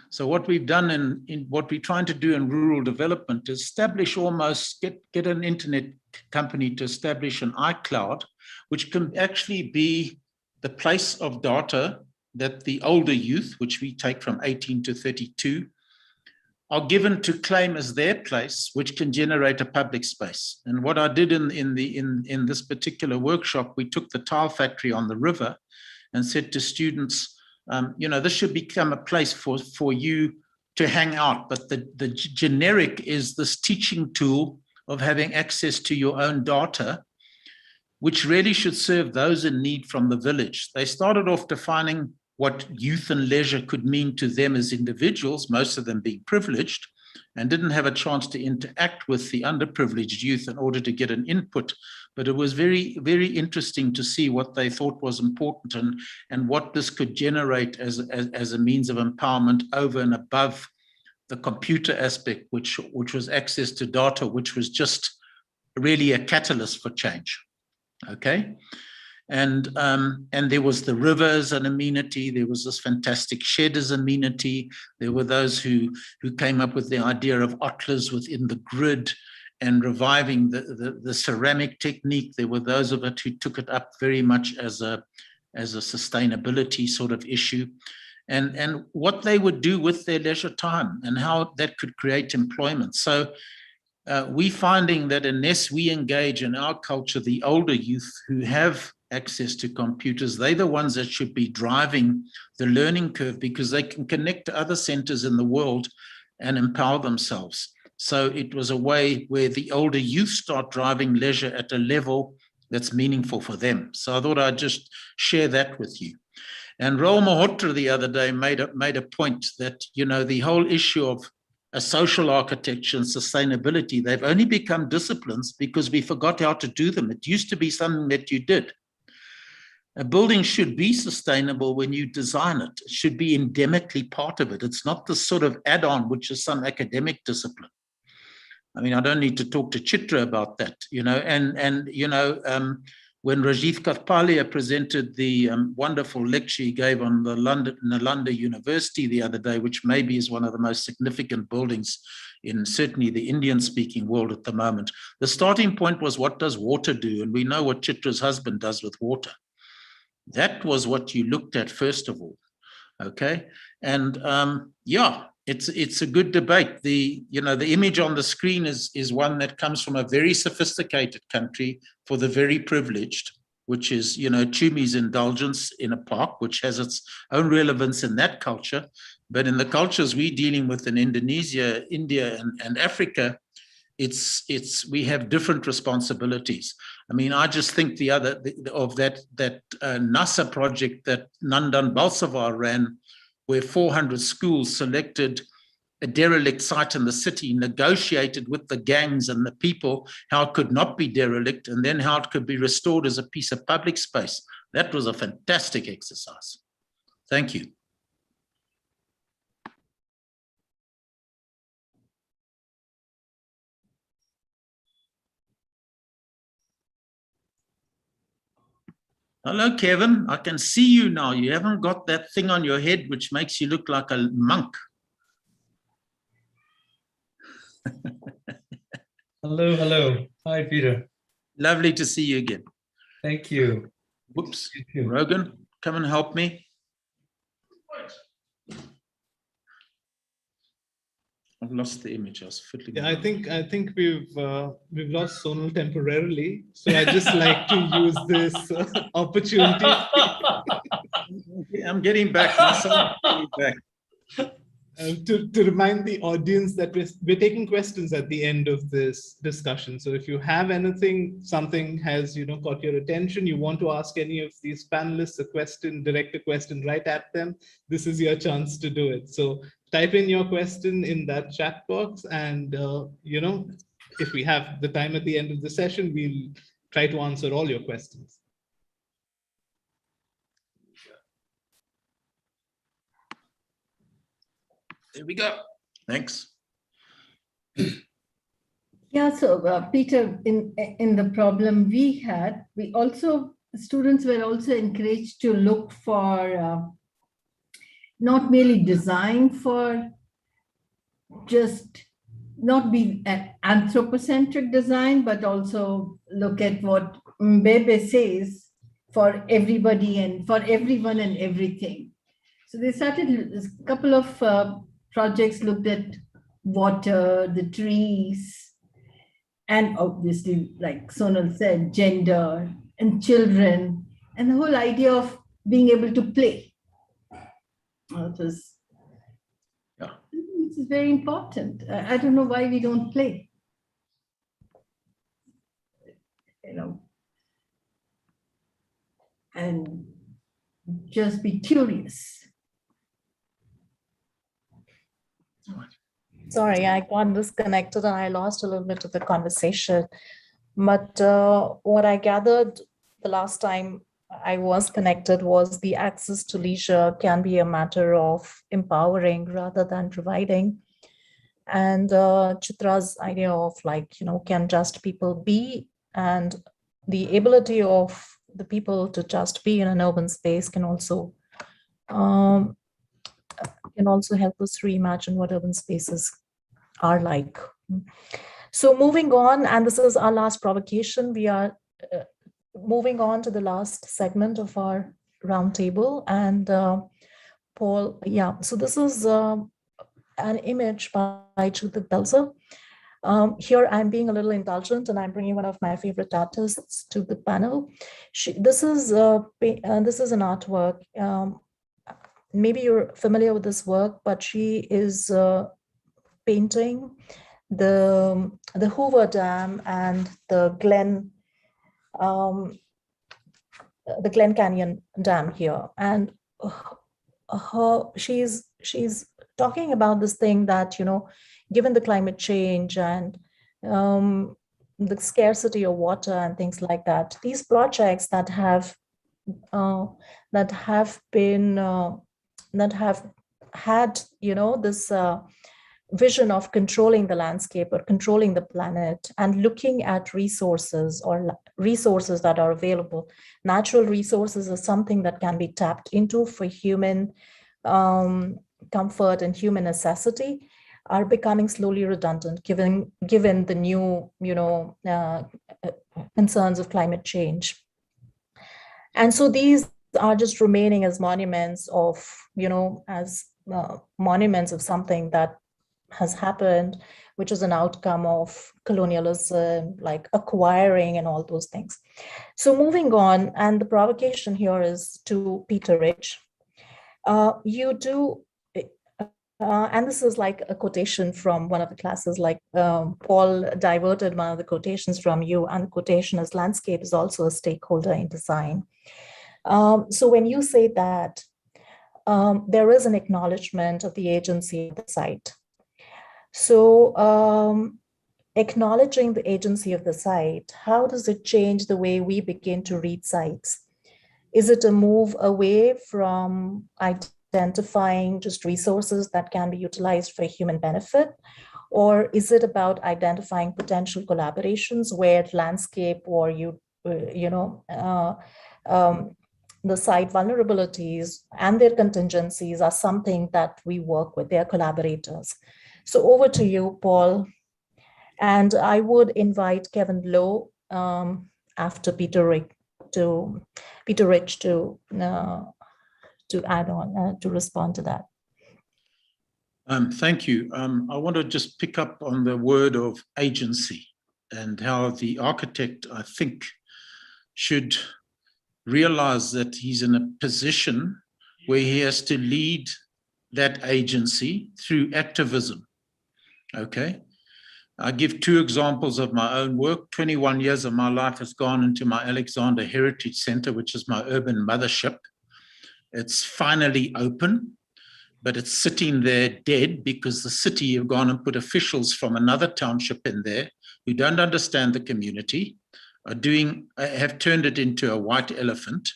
Speaker 7: So what we've done in what we're trying to do in rural development is get an internet company to establish an iCloud, which can actually be the place of data that the older youth, which we take from 18 to 32, are given to claim as their place, which can generate a public space. And what I did in this particular workshop, we took the tile factory on the river and said to students, this should become a place for you to hang out. But the generic is this teaching tool of having access to your own data, which really should serve those in need from the village. They started off defining what youth and leisure could mean to them as individuals, most of them being privileged, and didn't have a chance to interact with the underprivileged youth in order to get an input. But it was very, very interesting to see what they thought was important and what this could generate as a means of empowerment over and above the computer aspect, which was access to data, which was just really a catalyst for change. Okay. And there was the river as an amenity. There was this fantastic shed as amenity. There were those who came up with the idea of otlers within the grid and reviving the ceramic technique. There were those of it who took it up very much as a sustainability sort of issue, and what they would do with their leisure time and how that could create employment. So we're finding that unless we engage in our culture, the older youth who have access to computers, they're the ones that should be driving the learning curve because they can connect to other centers in the world and empower themselves. So it was a way where the older youth start driving leisure at a level that's meaningful for them. So I thought I'd just share that with you. And Raul Mahotra the other day made a point that, the whole issue of a social architecture and sustainability, they've only become disciplines because we forgot how to do them. It used to be something that you did. A building should be sustainable when you design it. It should be endemically part of it. It's not the sort of add-on, which is some academic discipline. I mean, I don't need to talk to Chitra about that, when Rajiv Kathpalia presented the wonderful lecture he gave on the Nalanda University the other day, which maybe is one of the most significant buildings in certainly the Indian-speaking world at the moment. The starting point was, what does water do? And we know what Chitra's husband does with water. That was what you looked at first of all, okay? And it's a good debate. The image on the screen is one that comes from a very sophisticated country for the very privileged, which is, Chumi's indulgence in a park, which has its own relevance in that culture. But in the cultures we're dealing with in Indonesia, India, and Africa, we have different responsibilities. I mean, I just think of that NASA project that Nandan Balsavar ran, where 400 schools selected a derelict site in the city, negotiated with the gangs and the people how it could not be derelict, and then how it could be restored as a piece of public space. That was a fantastic exercise. Thank you. Hello, Kevin. I can see you now. You haven't got that thing on your head which makes you look like a monk.
Speaker 4: Hello. Hi, Peter.
Speaker 7: Lovely to see you again.
Speaker 4: Thank you.
Speaker 7: Whoops. Rogan, come and help me. I've lost the image. I was fiddling.
Speaker 2: Yeah, I think we've lost Sonal temporarily. So I just like to use this opportunity.
Speaker 7: I'm getting back. My son is getting back.
Speaker 2: To remind the audience that we're taking questions at the end of this discussion. So if you have anything, something has caught your attention, you want to ask any of these panelists a question, direct a question right at them, this is your chance to do it. So type in your question in that chat box, and if we have the time at the end of the session, we'll try to answer all your questions.
Speaker 7: There we go. Thanks.
Speaker 3: Yeah, so Peter, in the problem we had, students were also encouraged to look for not merely design for just not be an anthropocentric design, but also look at what Mbebe says for everybody and for everyone and everything. So they started a couple of projects, looked at water, the trees, and obviously, like Sonal said, gender and children, and the whole idea of being able to play. Which is very important. I don't know why we don't play. And just be curious.
Speaker 5: Sorry, I got disconnected and I lost a little bit of the conversation. But what I gathered the last time I was connected was the access to leisure can be a matter of empowering rather than providing. And Chitra's idea of can just people be, and the ability of the people to just be in an urban space can also help us reimagine what urban spaces are like. So moving on, and this is our last provocation, we are moving on to the last segment of our roundtable. And Paul, so this is an image by Judith Belzer. Here I'm being a little indulgent and I'm bringing one of my favorite artists to the panel. This is an artwork. Maybe you're familiar with this work, but she is painting the Hoover Dam and the Glen Canyon Dam here, and she's talking about this thing that given the climate change and the scarcity of water and things like that, these projects that have had this vision of controlling the landscape or controlling the planet and looking at resources or resources that are available. Natural resources is something that can be tapped into for human comfort and human necessity, are becoming slowly redundant given the new concerns of climate change. And so these are just remaining as monuments of monuments of something that has happened, which is an outcome of colonialism, like acquiring and all those things. So moving on, and the provocation here is to Peter Rich. And this is like a quotation from one of the classes, like Paul diverted one of the quotations from you, and the quotation is, landscape is also a stakeholder in design. So when you say that there is an acknowledgement of the agency of the site. So acknowledging the agency of the site, how does it change the way we begin to read sites? Is it a move away from identifying just resources that can be utilized for human benefit? Or is it about identifying potential collaborations where landscape or the site vulnerabilities and their contingencies are something that we work with, their collaborators? So over to you, Paul. And I would invite Kevin Lowe after Peter Rich to add on, to respond to that.
Speaker 7: Thank you. I want to just pick up on the word of agency and how the architect, I think, should realize that he's in a position where he has to lead that agency through activism. Okay. I give two examples of my own work. 21 years of my life has gone into my Alexander Heritage Center, which is my urban mothership. It's finally open, but it's sitting there dead because the city have gone and put officials from another township in there who don't understand the community, have turned it into a white elephant.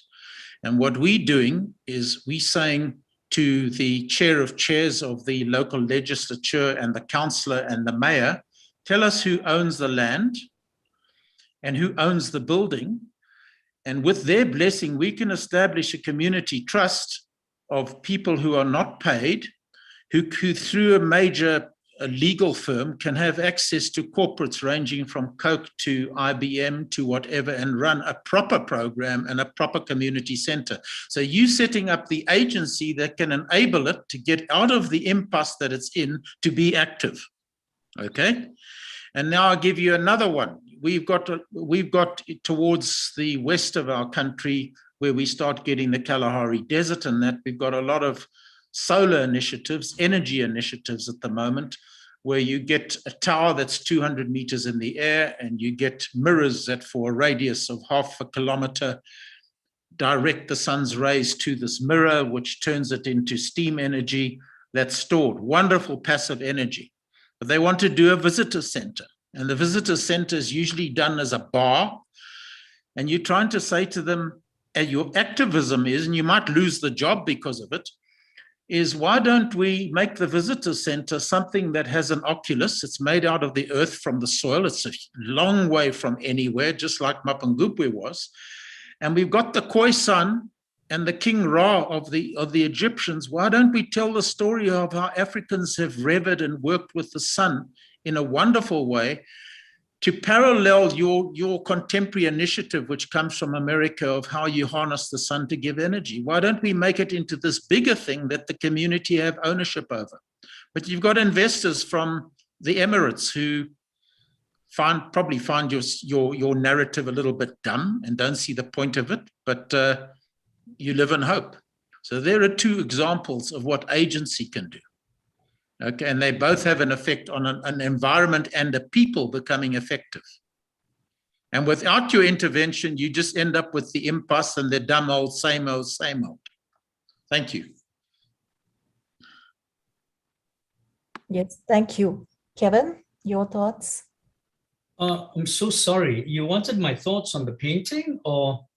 Speaker 7: And what we're doing is we're saying to the chair of chairs of the local legislature and the councillor and the mayor, tell us who owns the land and who owns the building. And with their blessing, we can establish a community trust of people who are not paid, who through a major legal firm can have access to corporates ranging from Coke to IBM to whatever, and run a proper program and a proper community center. So you setting up the agency that can enable it to get out of the impasse that it's in to be active. Okay. And now I'll give you another one. We've got towards the west of our country where we start getting the Kalahari Desert and that, we've got a lot of solar initiatives, energy initiatives at the moment, where you get a tower that's 200 meters in the air and you get mirrors that for a radius of half a kilometer direct the sun's rays to this mirror, which turns it into steam energy that's stored. Wonderful passive energy. But they want to do a visitor center. And the visitor center is usually done as a bar. And you're trying to say to them, and your activism is, and you might lose the job because of it, is why don't we make the visitor center something that has an oculus? It's made out of the earth from the soil. It's a long way from anywhere, just like Mapungubwe was. And we've got the Khoi sun and the King Ra of the Egyptians. Why don't we tell the story of how Africans have revered and worked with the sun in a wonderful way to parallel your contemporary initiative, which comes from America, of how you harness the sun to give energy? Why don't we make it into this bigger thing that the community have ownership over? But you've got investors from the Emirates who probably find your narrative a little bit dumb and don't see the point of it, but you live in hope. So there are two examples of what agency can do. Okay, and they both have an effect on an environment and the people becoming effective. And without your intervention, you just end up with the impasse and the dumb old, same old, same old. Thank you.
Speaker 5: Yes, thank you. Kevin, your thoughts?
Speaker 4: I'm so sorry. You wanted my thoughts on the painting, or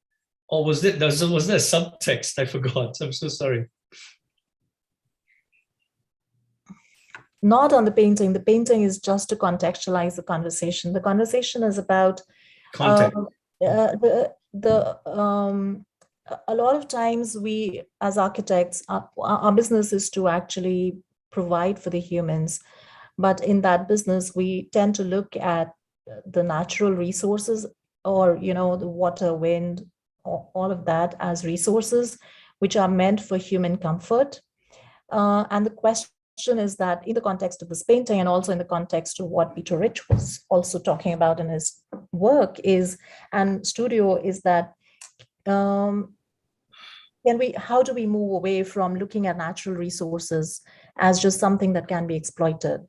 Speaker 4: was there subtext? I forgot. I'm so sorry.
Speaker 5: Not on the painting. The painting is just to contextualize the conversation. The conversation is about
Speaker 4: Context.
Speaker 5: a lot of times we, as architects, our business is to actually provide for the humans. But in that business, we tend to look at the natural resources, or, the water, wind, all of that as resources, which are meant for human comfort. And the question is that in the context of this painting, and also in the context of what Peter Rich was also talking about in his work and studio, is that how do we move away from looking at natural resources as just something that can be exploited?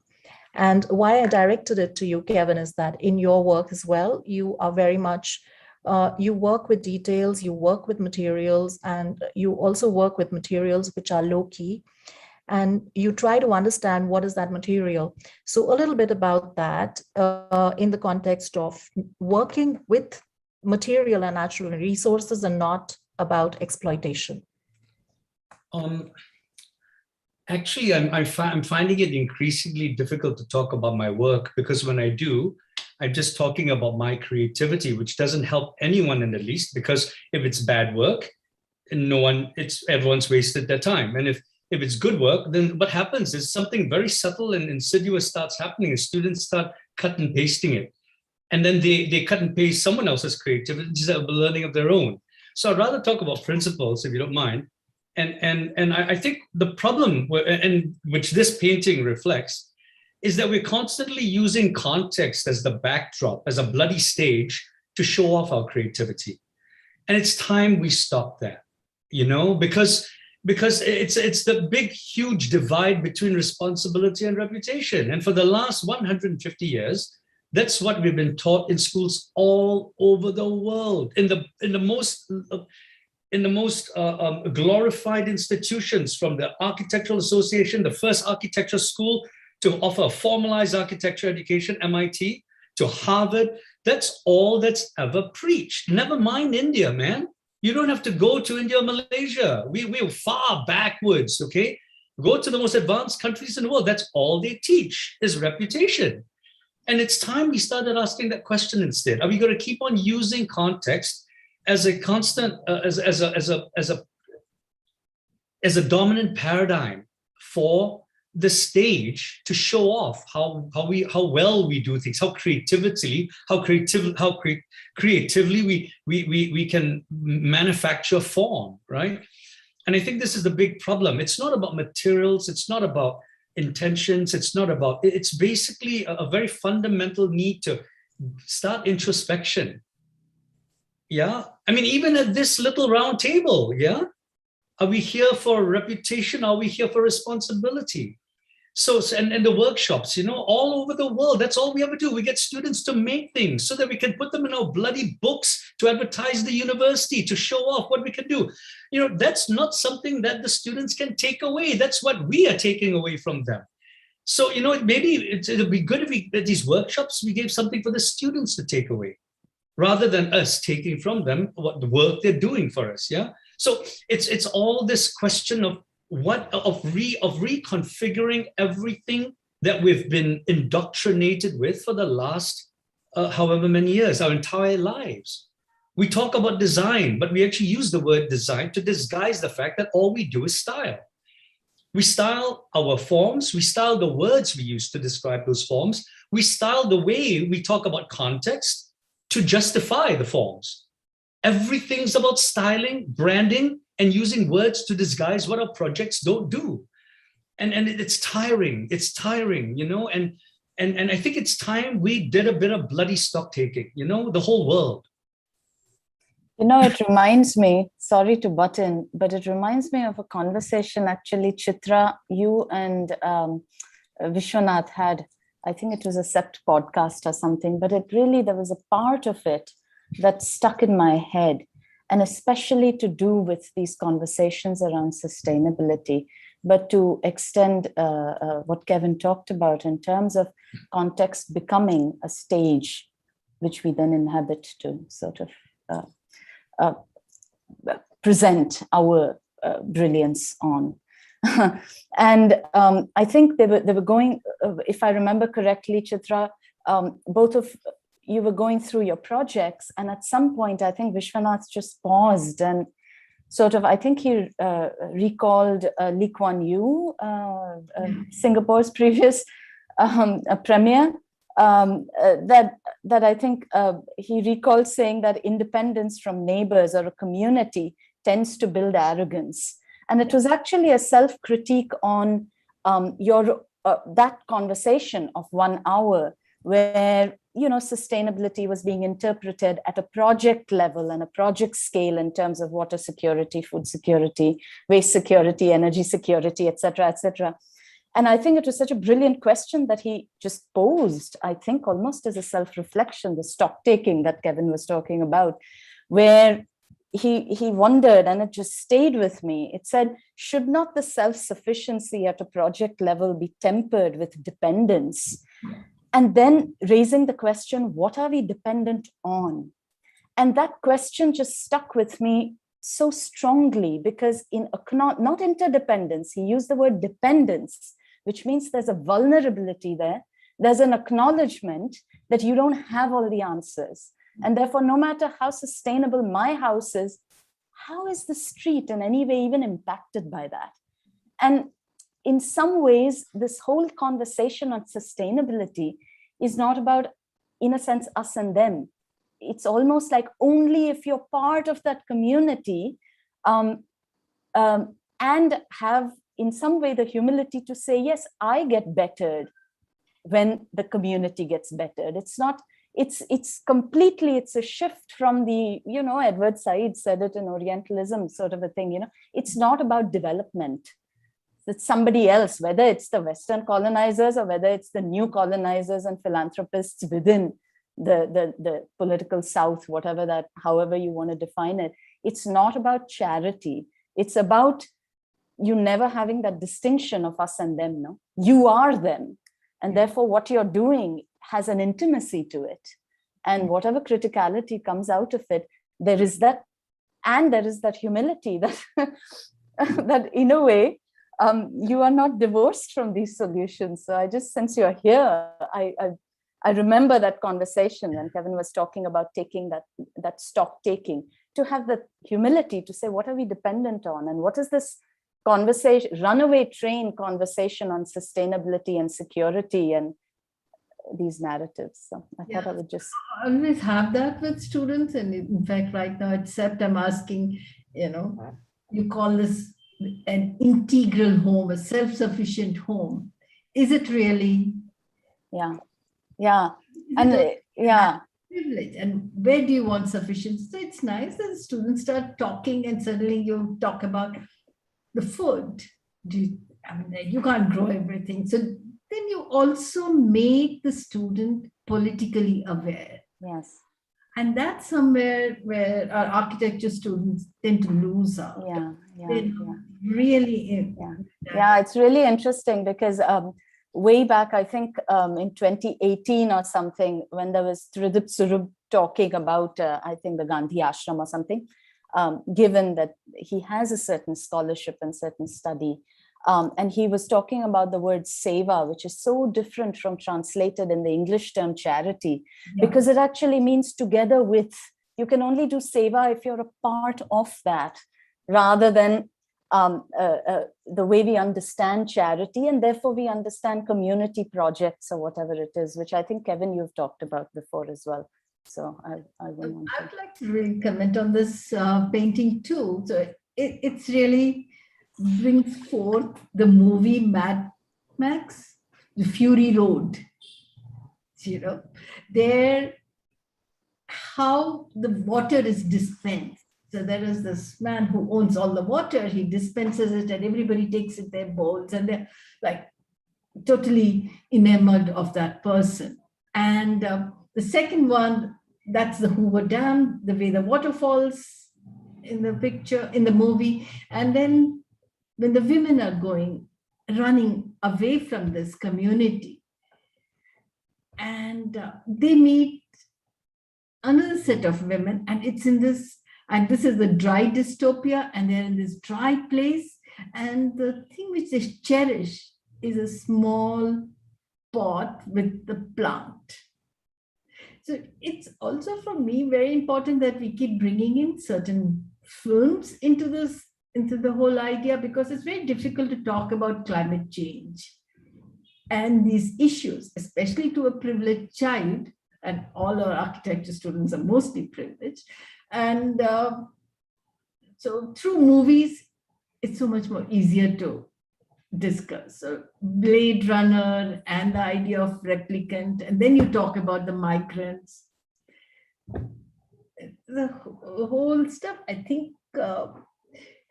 Speaker 5: And why I directed it to you, Kevin, is that in your work as well, you are very much, you work with details, you work with materials, and you also work with materials which are low key. And you try to understand what is that material. So a little bit about that in the context of working with material and natural resources and not about exploitation.
Speaker 4: Actually, I'm finding it increasingly difficult to talk about my work, because when I do, I'm just talking about my creativity, which doesn't help anyone in the least, because if it's bad work, everyone's wasted their time. And if it's good work, then what happens is something very subtle and insidious starts happening, and students start cut and pasting it. And then they cut and paste someone else's creativity instead of learning of their own. So I'd rather talk about principles, if you don't mind. And I think the problem, and which this painting reflects, is that we're constantly using context as the backdrop, as a bloody stage to show off our creativity. And it's time we stop that, because because it's the big, huge divide between responsibility and reputation. And for the last 150 years, that's what we've been taught in schools all over the world, in the most glorified institutions, from the Architectural Association, the first architecture school to offer a formalized architecture education, MIT, to Harvard. That's all that's ever preached. Never mind India, man. You don't have to go to India or Malaysia. We're far backwards, okay? Go to the most advanced countries in the world. That's all they teach is reputation. And it's time we started asking that question instead. Are we going to keep on using context as a constant, as a dominant paradigm for the stage to show off how well we do things, how creatively we can manufacture form, right? And I think this is the big problem. It's not about materials. It's not about intentions. It's basically a very fundamental need to start introspection. Yeah. I mean, even at this little round table, yeah. Are we here for reputation? Are we here for responsibility? So, and the workshops, all over the world, that's all we ever do. We get students to make things so that we can put them in our bloody books to advertise the university, to show off what we can do. That's not something that the students can take away. That's what we are taking away from them. So, maybe it'll be good if at these workshops, we gave something for the students to take away, rather than us taking from them what the work they're doing for us. Yeah. So it's all this question of reconfiguring everything that we've been indoctrinated with for the last however many years, our entire lives. We talk about design, but we actually use the word design to disguise the fact that all we do is style. We style our forms, we style the words we use to describe those forms, we style the way we talk about context to justify the forms. Everything's about styling, branding, and using words to disguise what our projects don't do. And it's tiring, and I think it's time we did a bit of bloody stock taking, the whole world.
Speaker 6: It reminds me, sorry to butt in, but it reminds me of a conversation actually, Chitra, you and Vishwanath had. I think it was a Sept podcast or something, but there was a part of it that stuck in my head, and especially to do with these conversations around sustainability, but to extend what Kevin talked about in terms of context becoming a stage which we then inhabit to sort of present our brilliance on. And I think they were going, if I remember correctly, Chitra, both of you were going through your projects, and at some point, I think Vishwanath just paused and sort of, I think he recalled Lee Kuan Yew, Singapore's previous premier, that I think he recalled saying that independence from neighbors or a community tends to build arrogance. And it was actually a self-critique on that conversation of 1 hour, where sustainability was being interpreted at a project level and a project scale in terms of water security, food security, waste security, energy security, et cetera, And I think it was such a brilliant question that he just posed, I think almost as a self-reflection, the stock taking that Kevin was talking about, where he wondered, and it just stayed with me. It said, should not the self-sufficiency at a project level be tempered with dependence? And then raising the question, what are we dependent on? And that question just stuck with me so strongly, because not interdependence, he used the word dependence, which means there's a vulnerability there. There's an acknowledgement that you don't have all the answers. And therefore, no matter how sustainable my house is, how is the street in any way even impacted by that? And in some ways, this whole conversation on sustainability is not about, in a sense, us and them. It's almost like only if you're part of that community and have in some way the humility to say, yes, I get bettered when the community gets bettered. it's completely, it's a shift from the, Edward Said said it in Orientalism sort of a thing, it's not about development. It's somebody else, whether it's the Western colonizers or whether it's the new colonizers and philanthropists within the political South, whatever that, however you want to define it. It's not about charity. It's about you never having that distinction of us and them. No, you are them. And therefore what you're doing has an intimacy to it. And whatever criticality comes out of it, there is that, and there is that humility that, that in a way, you are not divorced from these solutions. So I just, since you're here, I remember that conversation when Kevin was talking about taking that stock taking, to have the humility to say, what are we dependent on? And what is this conversation, runaway train conversation on sustainability and security and these narratives. So I thought I would just
Speaker 3: always have that with students. And in fact, right now, except I'm asking, you call this an integral home, a self-sufficient home. Is it really?
Speaker 6: Yeah. And yeah.
Speaker 3: Privilege, and where do you want sufficiency? So it's nice that students start talking, and suddenly you talk about the food. You can't grow everything. So then you also make the student politically aware.
Speaker 6: Yes.
Speaker 3: And that's somewhere where our architecture students tend to lose out. Really.
Speaker 6: Yeah, it's really interesting because way back, I think in 2018 or something, when there was Tridip Surub talking about, I think, the Gandhi Ashram or something, given that he has a certain scholarship and certain study, and he was talking about the word seva, which is so different from translated in the English term charity, because it actually means together with. You can only do seva if you're a part of that, rather than the way we understand charity, and therefore we understand community projects or whatever it is, which I think, Kevin, you've talked about before as well. So I'd
Speaker 3: like to really comment on this painting too. So it's really brings forth the movie Mad Max, the Fury Road. There, how the water is dispensed. So there is this man who owns all the water. He dispenses it, and everybody takes it their bowls, and they're like totally enamored of that person. And the second one, that's the Hoover Dam, the way the water falls in the picture, in the movie. And then when the women are running away from this community, and they meet another set of women, and it's in this, and this is the dry dystopia, and they're in this dry place, and the thing which they cherish is a small pot with the plant. So it's also, for me, very important that we keep bringing in certain films into the whole idea, because it's very difficult to talk about climate change and these issues, especially to a privileged child, and all our architecture students are mostly privileged. And so through movies, it's so much more easier to discuss. So Blade Runner and the idea of replicant, and then you talk about the migrants. The whole stuff, I think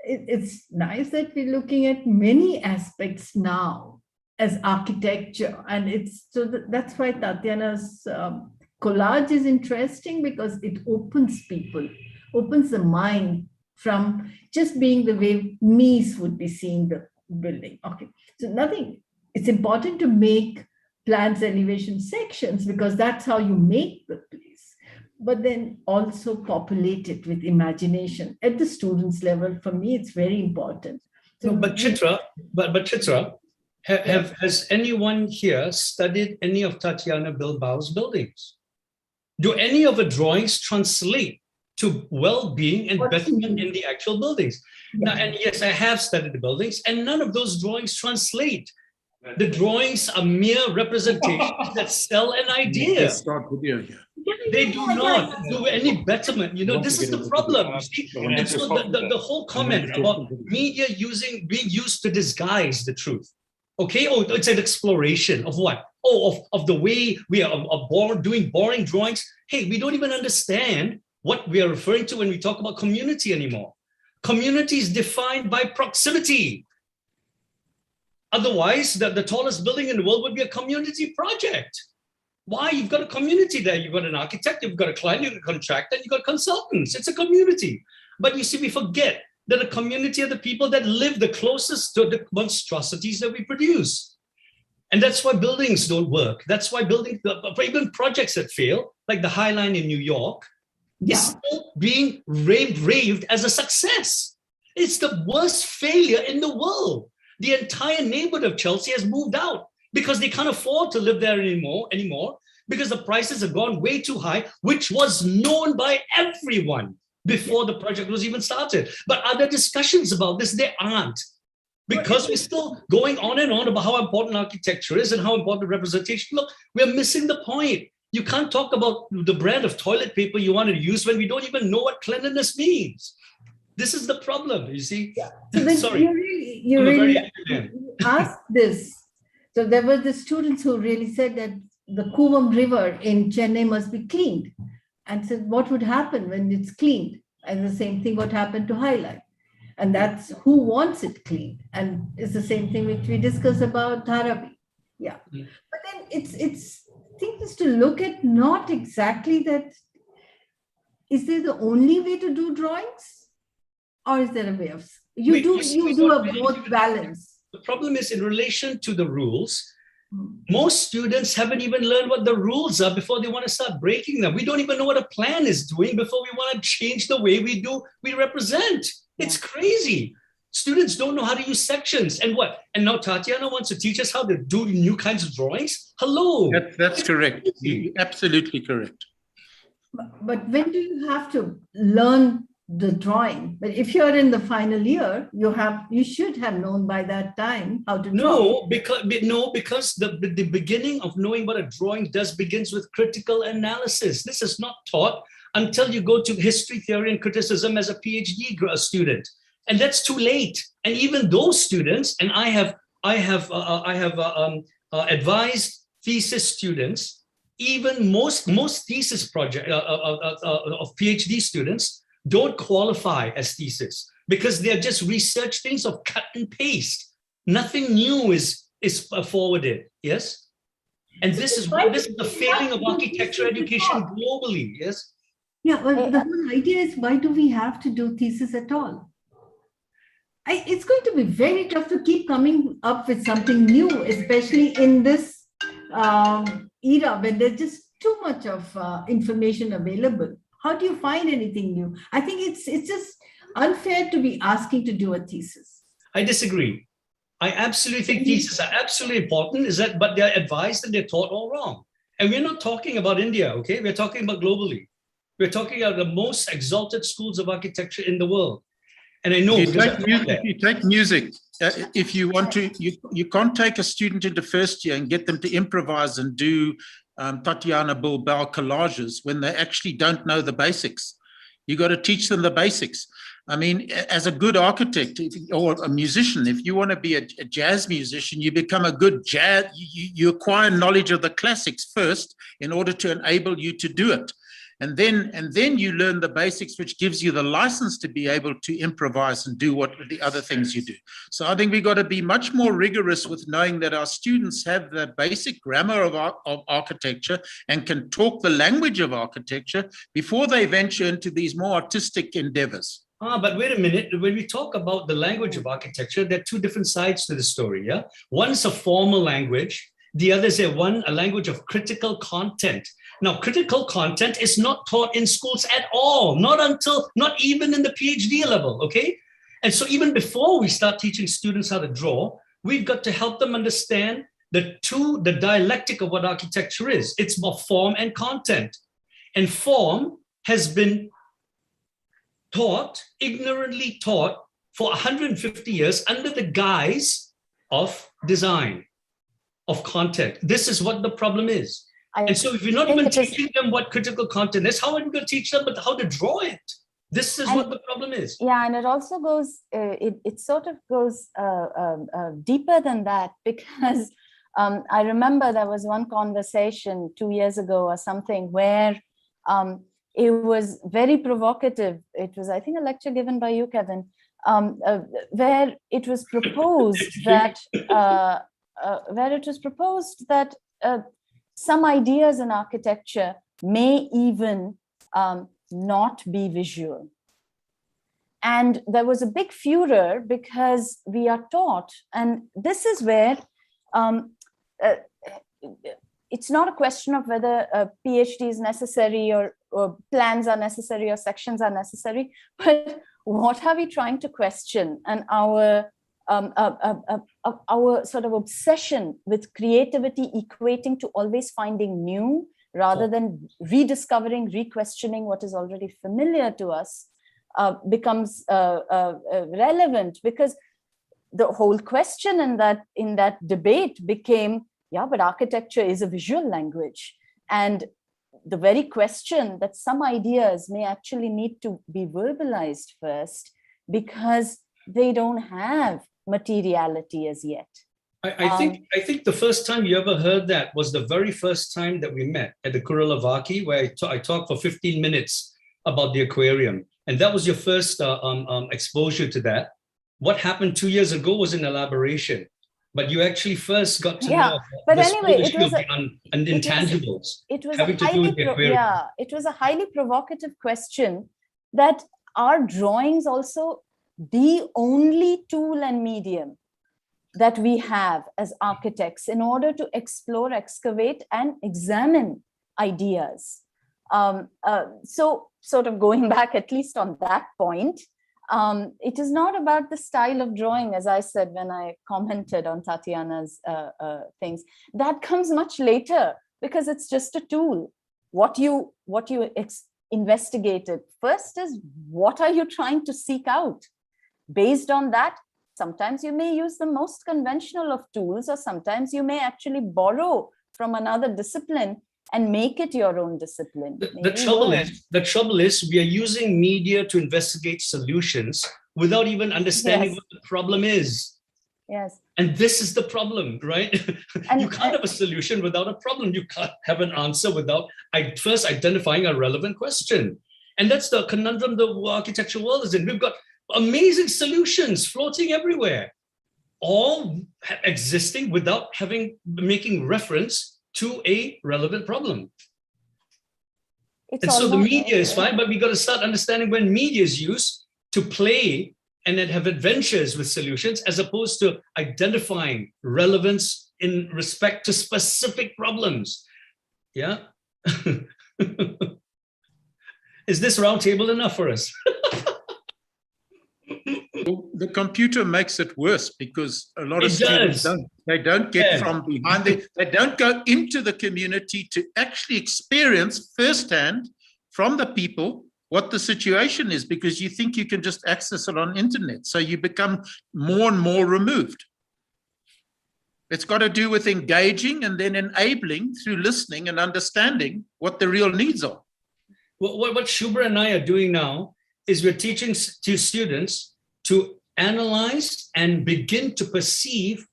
Speaker 3: it's nice that we're looking at many aspects now as architecture. And it's so that's why Tatyana's collage is interesting, because it opens the mind from just being the way Mies would be seeing the building. Okay, so nothing, it's important to make plans, elevation sections, because that's how you make the place, but then also populate it with imagination at the students' level. For me, it's very important. So,
Speaker 4: no, but Chitra, has anyone here studied any of Tatiana Bilbao's buildings? Do any of the drawings translate to well-being and betterment in the actual buildings? Yeah. Now, and yes, I have studied the buildings, and none of those drawings translate. The drawings are mere representations that sell an idea.
Speaker 7: Start video here.
Speaker 4: They do not do any betterment. This is the problem. You see? And so the whole comment about media being used to disguise the truth. Okay, it's an exploration of what? of the way we are doing boring drawings. Hey, we don't even understand what we are referring to when we talk about community anymore. Community is defined by proximity. Otherwise, the tallest building in the world would be a community project. Why? You've got a community there. You've got an architect, you've got a client, you've got a contractor, you've got consultants. It's a community. But you see, we forget that a community are the people that live the closest to the monstrosities that we produce. And that's why buildings don't work. That's why even projects that fail, like the High Line in New York, is still being raved as a success. It's the worst failure in the world. The entire neighborhood of Chelsea has moved out because they can't afford to live there anymore because the prices have gone way too high, which was known by everyone before the project was even started. But are there discussions about this? There aren't. Because we're still going on and on about how important architecture is and how important representation. Look, we're missing the point. You can't talk about the brand of toilet paper you want to use when we don't even know what cleanliness means. This is the problem, you see.
Speaker 3: Yeah. So
Speaker 4: sorry.
Speaker 3: You really asked this. So there were the students who really said that the Kuvam River in Chennai must be cleaned, and said what would happen when it's cleaned, and the same thing what happened to High Line. And that's who wants it cleaned. And it's the same thing which we discuss about Dharavi. Yeah. But then it's things to look at, not exactly that, is there the only way to do drawings? Or is there a way of, you do a both balance.
Speaker 4: The problem is in relation to the rules, most students haven't even learned what the rules are before they want to start breaking them. We don't even know what a plan is doing before we want to change the way we represent. It's crazy. Students don't know how to use sections and what. And now Tatiana wants to teach us how to do new kinds of drawings. Hello.
Speaker 7: That's correct. You're absolutely correct.
Speaker 3: But when do you have to learn the drawing? But if you're in the final year, you should have known by that time how to draw.
Speaker 4: Because the beginning of knowing what a drawing does begins with critical analysis. This is not taught until you go to history, theory, and criticism as a PhD student, and that's too late. And even those students, and I have advised thesis students, even most thesis project of PhD students don't qualify as thesis because they're just research things of cut and paste. Nothing new is forwarded. Yes, and this is the failing of architecture education globally. Yes.
Speaker 3: Yeah, well, the whole idea is, why do we have to do thesis at all? It's going to be very tough to keep coming up with something new, especially in this era when there's just too much of information available. How do you find anything new? I think it's just unfair to be asking to do a thesis.
Speaker 4: I disagree. I absolutely think theses are absolutely important, but they're advised and they're taught all wrong. And we're not talking about India, okay? We're talking about globally. We're talking about the most exalted schools of architecture in the world. And I know
Speaker 7: you take music. If you want to, you can't take a student into first year and get them to improvise and do Tatiana Bilbao collages when they actually don't know the basics. You got to teach them the basics. I mean, as a good architect or a musician, if you want to be a jazz musician, you become a good jazz, you acquire knowledge of the classics first in order to enable you to do it. And then you learn the basics, which gives you the license to be able to improvise and do what the other things you do. So I think we've got to be much more rigorous with knowing that our students have the basic grammar of architecture and can talk the language of architecture before they venture into these more artistic endeavors.
Speaker 4: But wait a minute. When we talk about the language of architecture, there are two different sides to the story. Yeah, one is a formal language. The other is a language of critical content. Now, critical content is not taught in schools at all, not even in the PhD level, okay? And so even before we start teaching students how to draw, we've got to help them understand the dialectic of what architecture is. It's more form and content. And form has been ignorantly taught for 150 years under the guise of design, of content. This is what the problem is. And so if you're not even teaching them what critical content is, how are we going to teach them how to draw it? This is what the problem is.
Speaker 6: Yeah, and it also goes, it sort of goes deeper than that, because I remember there was one conversation 2 years ago or something where it was very provocative. It was, I think, a lecture given by you, Kevin, where it was proposed that some ideas in architecture may even not be visual. And there was a big furor because we are taught, and this is where it's not a question of whether a PhD is necessary or plans are necessary or sections are necessary, but what are we trying to question? And our sort of obsession with creativity equating to always finding new rather than rediscovering, re-questioning what is already familiar to us becomes relevant, because the whole question in that debate became, yeah, but architecture is a visual language. And the very question that some ideas may actually need to be verbalized first because they don't have materiality as yet.
Speaker 4: I think the first time you ever heard that was the very first time that we met at the Kurilavaki, where I talked for 15 minutes about the aquarium. And that was your first exposure to that. What happened 2 years ago was an elaboration, but you actually first got to know
Speaker 6: but
Speaker 4: the
Speaker 6: anyway,
Speaker 4: issue of the intangibles.
Speaker 6: It was
Speaker 4: having to do with the aquarium.
Speaker 6: It was a highly provocative question that are drawings also the only tool and medium that we have as architects in order to explore, excavate, and examine ideas. So sort of going back at least on that point, it is not about the style of drawing, as I said when I commented on Tatiana's things. That comes much later because it's just a tool. What you investigated first is, what are you trying to seek out? Based on that, sometimes you may use the most conventional of tools, or sometimes you may actually borrow from another discipline and make it your own discipline.
Speaker 4: The trouble is we are using media to investigate solutions without even understanding what the problem is.
Speaker 6: Yes.
Speaker 4: And this is the problem, right? You can't have a solution without a problem. You can't have an answer without first identifying a relevant question. And that's the conundrum the architectural world is in. We've got amazing solutions floating everywhere, all existing without making reference to a relevant problem. And so the media is fine, but we got to start understanding when media is used to play and then have adventures with solutions, as opposed to identifying relevance in respect to specific problems. Yeah. Is this roundtable enough for us?
Speaker 7: The computer makes it worse because a lot of students don't get from behind. They don't go into the community to actually experience firsthand from the people what the situation is, because you think you can just access it on internet. So you become more and more removed. It's got to do with engaging and then enabling through listening and understanding what the real needs are.
Speaker 4: What Shubhra and I are doing now is we're teaching to students to analyze and begin to perceive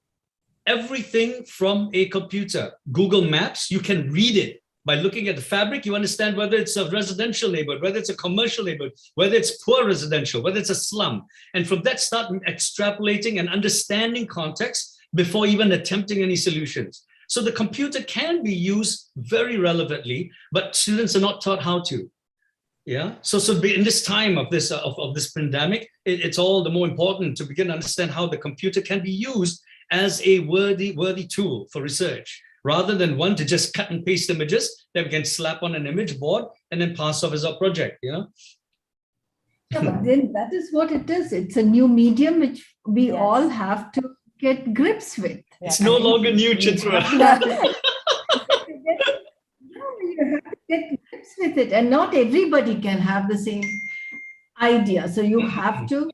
Speaker 4: everything from a computer. Google Maps, you can read it. By looking at the fabric, you understand whether it's a residential neighborhood, whether it's a commercial neighborhood, whether it's poor residential, whether it's a slum. And from that, start extrapolating and understanding context before even attempting any solutions. So the computer can be used very relevantly, but students are not taught how to. Yeah. So in this time of this pandemic, it's all the more important to begin to understand how the computer can be used as a worthy tool for research, rather than one to just cut and paste images that we can slap on an image board and then pass off as our project, you know?
Speaker 3: Yeah, but then that is what it is. It's a new medium which we all have to get grips with.
Speaker 4: It's no longer new, Chitra.
Speaker 3: You have to get grips with it, and not everybody can have the same idea. So you have to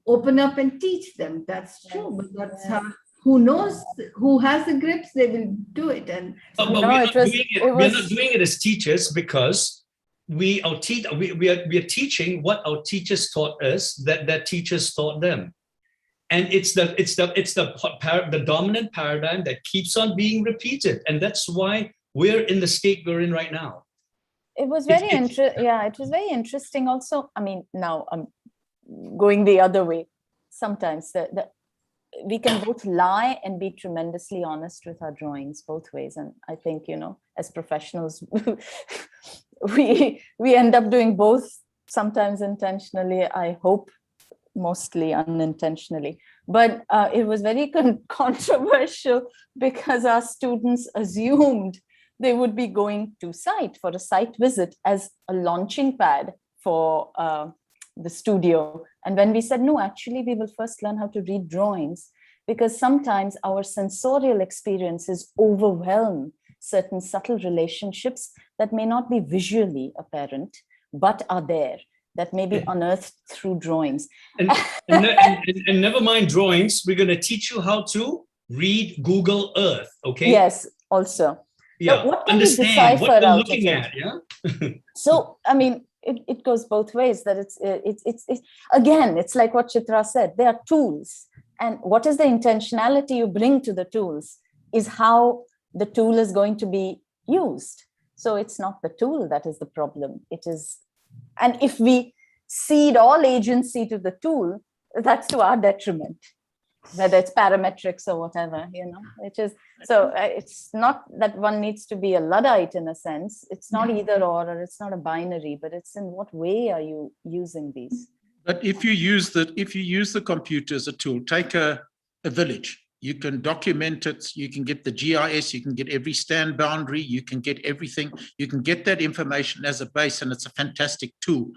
Speaker 3: open up and teach them. That's true, but that's how. Who knows? Who has the grips? They will do it. And
Speaker 4: but we're not doing it as teachers, because we are teaching what our teachers taught us, that teachers taught them. And it's the dominant paradigm that keeps on being repeated. And that's why we're in the state we're in right now.
Speaker 6: It was very it was very interesting also. I mean, now I'm going the other way. Sometimes we can both lie and be tremendously honest with our drawings both ways. And I think, you know, as professionals, we end up doing both, sometimes intentionally, I hope mostly unintentionally. But it was very controversial because our students assumed they would be going to site for a site visit as a launching pad for the studio. And when we said, no, actually, we will first learn how to read drawings, because sometimes our sensorial experiences overwhelm certain subtle relationships that may not be visually apparent, but are there, that may be unearthed through drawings.
Speaker 4: And never mind drawings, we're going to teach you how to read Google Earth, okay?
Speaker 6: Yes, also.
Speaker 4: Yeah,
Speaker 6: what
Speaker 4: understand what you're looking at, yeah?
Speaker 6: So, I mean, it goes both ways, that it's again, it's like what Chitra said, they are tools. And what is the intentionality you bring to the tools is how the tool is going to be used. So it's not the tool that is the problem. It is, and if we cede all agency to the tool, that's to our detriment, whether it's parametrics or whatever, you know, which is, so it's not that one needs to be a Luddite in a sense. It's not either or it's not a binary, but it's in what way are you using these?
Speaker 7: But if you use the computer as a tool, take a village, you can document it, you can get the GIS, you can get every stand boundary, you can get everything, you can get that information as a base, and it's a fantastic tool.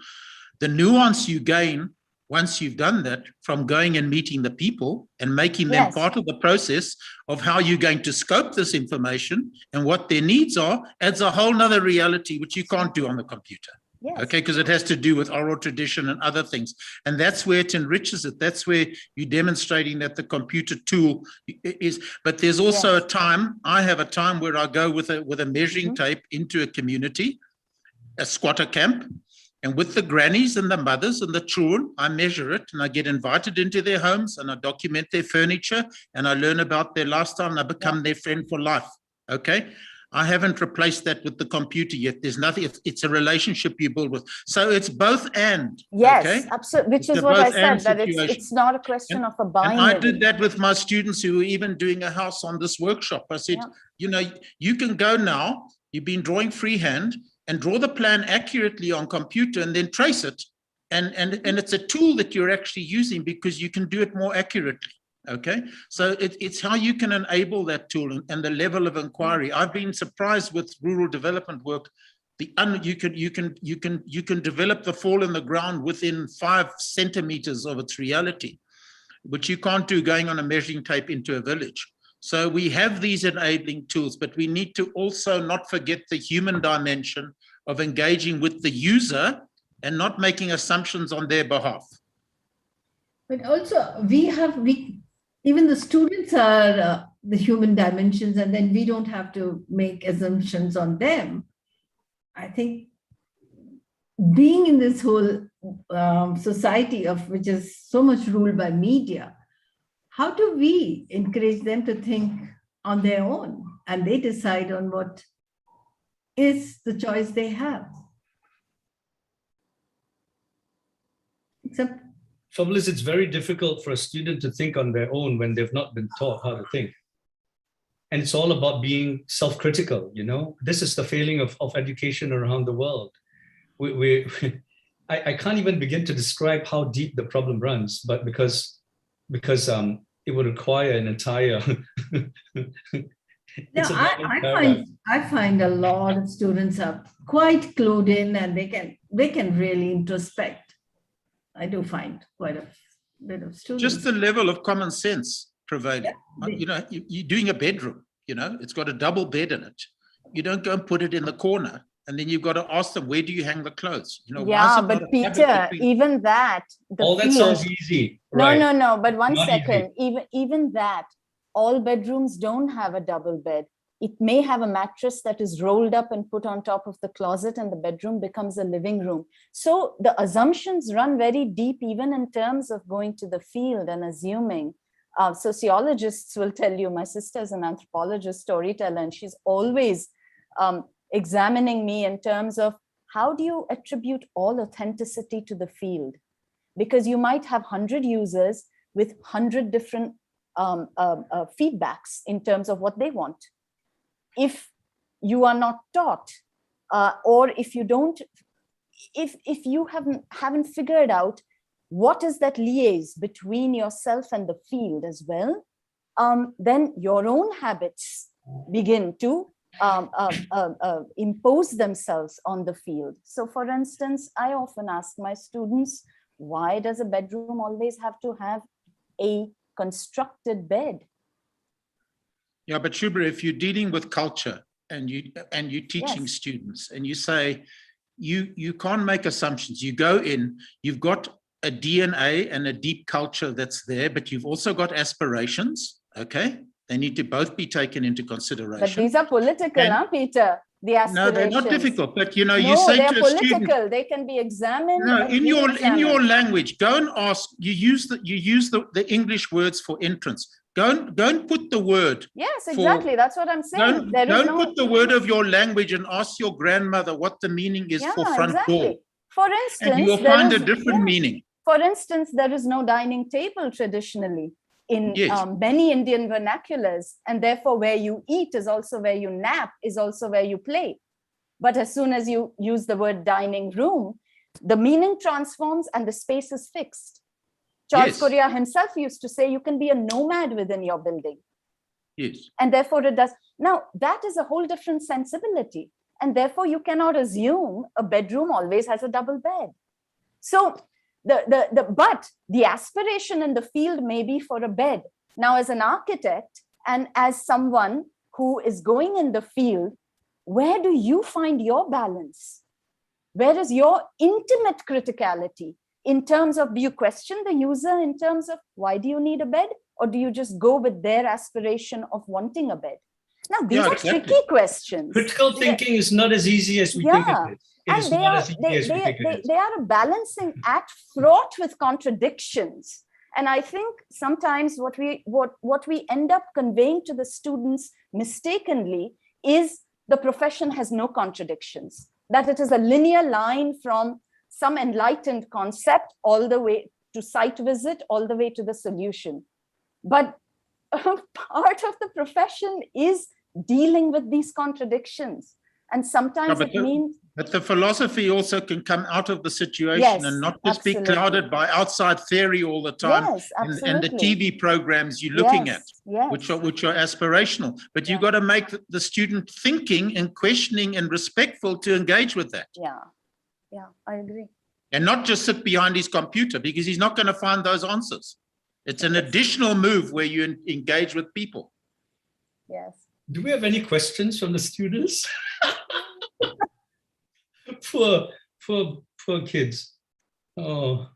Speaker 7: The nuance you gain once you've done that from going and meeting the people and making them part of the process of how you're going to scope this information and what their needs are, adds a whole nother reality, which you can't do on the computer. Yes. Okay, because it has to do with oral tradition and other things. And that's where it enriches it. That's where you're demonstrating that the computer tool is, but there's also a time, I have a time where I go with a measuring tape into a community, a squatter camp, and with the grannies and the mothers and the children, I measure it and I get invited into their homes and I document their furniture and I learn about their lifestyle and I become their friend for life. Okay. I haven't replaced that with the computer yet. There's nothing, it's a relationship you build with. So it's both and.
Speaker 6: Yes,
Speaker 7: okay?
Speaker 6: Absolutely. Which is what I said, that it's not a question of a binary.
Speaker 7: And I did that with my students who were even doing a house on this workshop. I said, you know, you can go now, you've been drawing freehand and draw the plan accurately on computer and then trace it. And it's a tool that you're actually using because you can do it more accurately. Okay, so it's how you can enable that tool and the level of inquiry. I've been surprised with rural development work. You can develop the fall in the ground within 5 centimeters of its reality, which you can't do going on a measuring tape into a village. So we have these enabling tools, but we need to also not forget the human dimension of engaging with the user and not making assumptions on their behalf.
Speaker 3: But also even the students are the human dimensions, and then we don't have to make assumptions on them. I think being in this whole society of which is so much ruled by media, how do we encourage them to think on their own and they decide on what is the choice they have? Except
Speaker 4: trouble is, it's very difficult for a student to think on their own when they've not been taught how to think. And it's all about being self-critical, you know? This is the failing of education around the world. I can't even begin to describe how deep the problem runs, but because it would require an entire...
Speaker 3: I find a lot of students are quite clued in and they can really introspect. I do find quite a bit of students.
Speaker 7: Just the level of common sense prevailing. You know, you're doing a bedroom, you know, it's got a double bed in it. You don't go and put it in the corner and then you've got to ask them, where do you hang the clothes? You know,
Speaker 6: but Peter, even that.
Speaker 4: All that sounds easy.
Speaker 6: Right? No, but one second, even that, all bedrooms don't have a double bed. it may have a mattress that is rolled up and put on top of the closet, and the bedroom becomes a living room. So the assumptions run very deep, even in terms of going to the field and assuming. Sociologists will tell you, my sister's an anthropologist, storyteller, and she's always examining me in terms of how do you attribute all authenticity to the field? Because you might have 100 users with 100 different feedbacks in terms of what they want. If you are not taught, or if you don't, if you haven't figured out what is that liaise between yourself and the field as well, then your own habits begin to impose themselves on the field. So for instance, I often ask my students, why does a bedroom always have to have a constructed bed?
Speaker 7: Yeah, but Shubhra, if you're dealing with culture and you're teaching
Speaker 6: Yes.
Speaker 7: students, and you say you can't make assumptions. You go in, you've got a DNA and a deep culture that's there, but you've also got aspirations. Okay, they need to both be taken into consideration.
Speaker 6: But these are political, huh, Peter? The aspirations.
Speaker 7: No, they're not difficult. But you know,
Speaker 6: no,
Speaker 7: you say
Speaker 6: they're
Speaker 7: to a
Speaker 6: political.
Speaker 7: student,
Speaker 6: They can be examined.
Speaker 7: no,
Speaker 6: and
Speaker 7: in your
Speaker 6: re-examined.
Speaker 7: language, go and ask. You use the English words for entrance. Go and put the word.
Speaker 6: Yes, exactly. That's what I'm saying.
Speaker 7: Don't put the word of your language and ask your grandmother what the meaning is for front door.
Speaker 6: For instance,
Speaker 7: and you will find a different meaning.
Speaker 6: For instance, there is no dining table traditionally in many Indian vernaculars, and therefore where you eat is also where you nap, is also where you play. But as soon as you use the word dining room, the meaning transforms and the space is fixed. Charles Correa himself used to say, you can be a nomad within your building.
Speaker 7: Yes.
Speaker 6: And therefore it does. Now, that is a whole different sensibility. And therefore you cannot assume a bedroom always has a double bed. So but the aspiration in the field may be for a bed. Now, as an architect and as someone who is going in the field, where do you find your balance? Where is your intimate criticality? In terms of, do you question the user in terms of why do you need a bed? Or do you just go with their aspiration of wanting a bed? Now, these are tricky questions.
Speaker 4: Critical thinking is not as easy as we think it is. It is not as easy as we think it is.
Speaker 6: They are a balancing act fraught with contradictions. And I think sometimes what we end up conveying to the students mistakenly is the profession has no contradictions, that it is a linear line from some enlightened concept all the way to site visit, all the way to the solution. But part of the profession is dealing with these contradictions. And sometimes it means...
Speaker 7: But the philosophy also can come out of the situation and not just be clouded by outside theory all the time and the TV programs you're looking at, which are aspirational. But you've got to make the student thinking and questioning and respectful to engage with that.
Speaker 6: Yeah, I agree.
Speaker 7: And not just sit behind his computer, because he's not going to find those answers. It's an additional move where you engage with people.
Speaker 6: Yes.
Speaker 4: Do we have any questions from the students? Poor kids. Oh,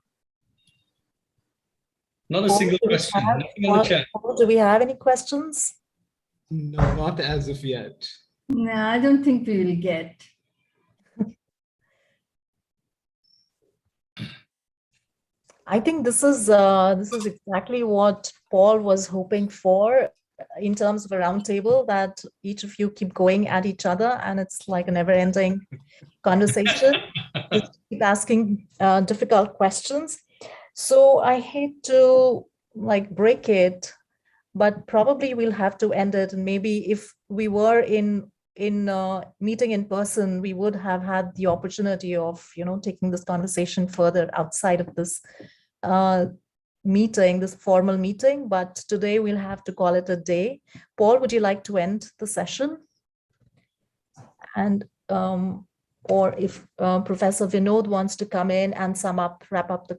Speaker 4: not a single question. Nothing on the chat.
Speaker 5: Do we have any questions?
Speaker 2: No, not as of yet.
Speaker 3: No, I don't think we will get.
Speaker 5: I think this is exactly what Paul was hoping for in terms of a roundtable, that each of you keep going at each other, and it's like a never-ending conversation. Just keep asking difficult questions. So I hate to break it, but probably we'll have to end it. And maybe if we were in meeting in person, we would have had the opportunity of taking this conversation further outside of this meeting, this formal meeting. But today we'll have to call it a day. Paul, would you like to end the session? And or if Professor Vinod wants to come in and wrap up the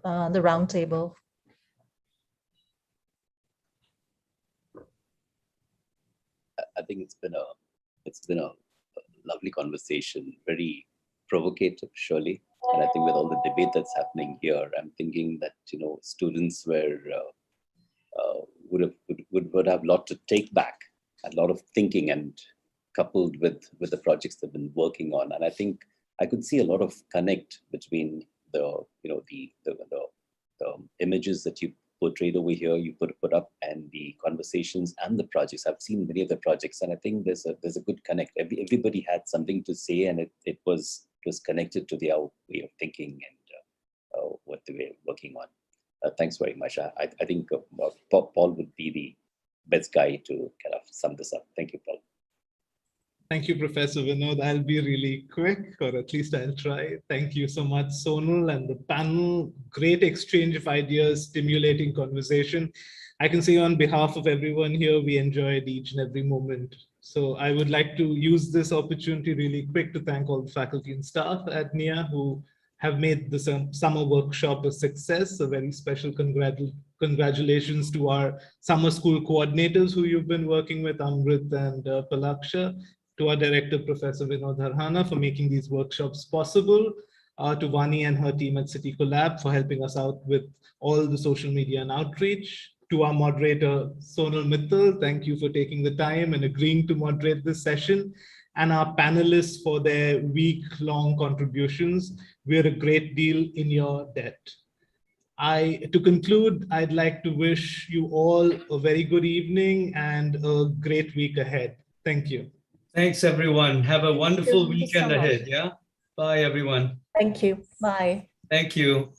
Speaker 5: roundtable.
Speaker 1: I think it's been a lovely conversation, very provocative, surely. And I think with all the debate that's happening here, I'm thinking that students would have a lot to take back a lot of thinking, and coupled with the projects they've been working on. And I think I could see a lot of connect between the images that you portrayed over here, you put up, and the conversations and the projects. I've seen many of the projects, and I think there's a good connect. Everybody had something to say, and it was connected to their way of thinking and what they were working on. Thanks very much. I think Paul would be the best guy to kind of sum this up. Thank you, Paul.
Speaker 2: Thank you, Professor Vinod. I'll be really quick, or at least I'll try. Thank you so much, Sonal and the panel. Great exchange of ideas, stimulating conversation. I can say on behalf of everyone here, we enjoyed each and every moment. So I would like to use this opportunity really quick to thank all the faculty and staff at NIA who have made the summer workshop a success. A very special congratulations to our summer school coordinators who you've been working with, Amrit and Palaksha, to our director, Professor Vinod Harhana, for making these workshops possible, to Vani and her team at City Collab for helping us out with all the social media and outreach, to our moderator, Sonal Mittal, thank you for taking the time and agreeing to moderate this session, and our panelists for their week-long contributions. We're a great deal in your debt. To conclude, I'd like to wish you all a very good evening and a great week ahead. Thank you.
Speaker 4: Thanks, everyone. Have a wonderful
Speaker 5: Thank you so
Speaker 4: weekend
Speaker 5: much.
Speaker 4: ahead. Yeah. Bye, everyone.
Speaker 5: Thank you. Bye.
Speaker 4: Thank you.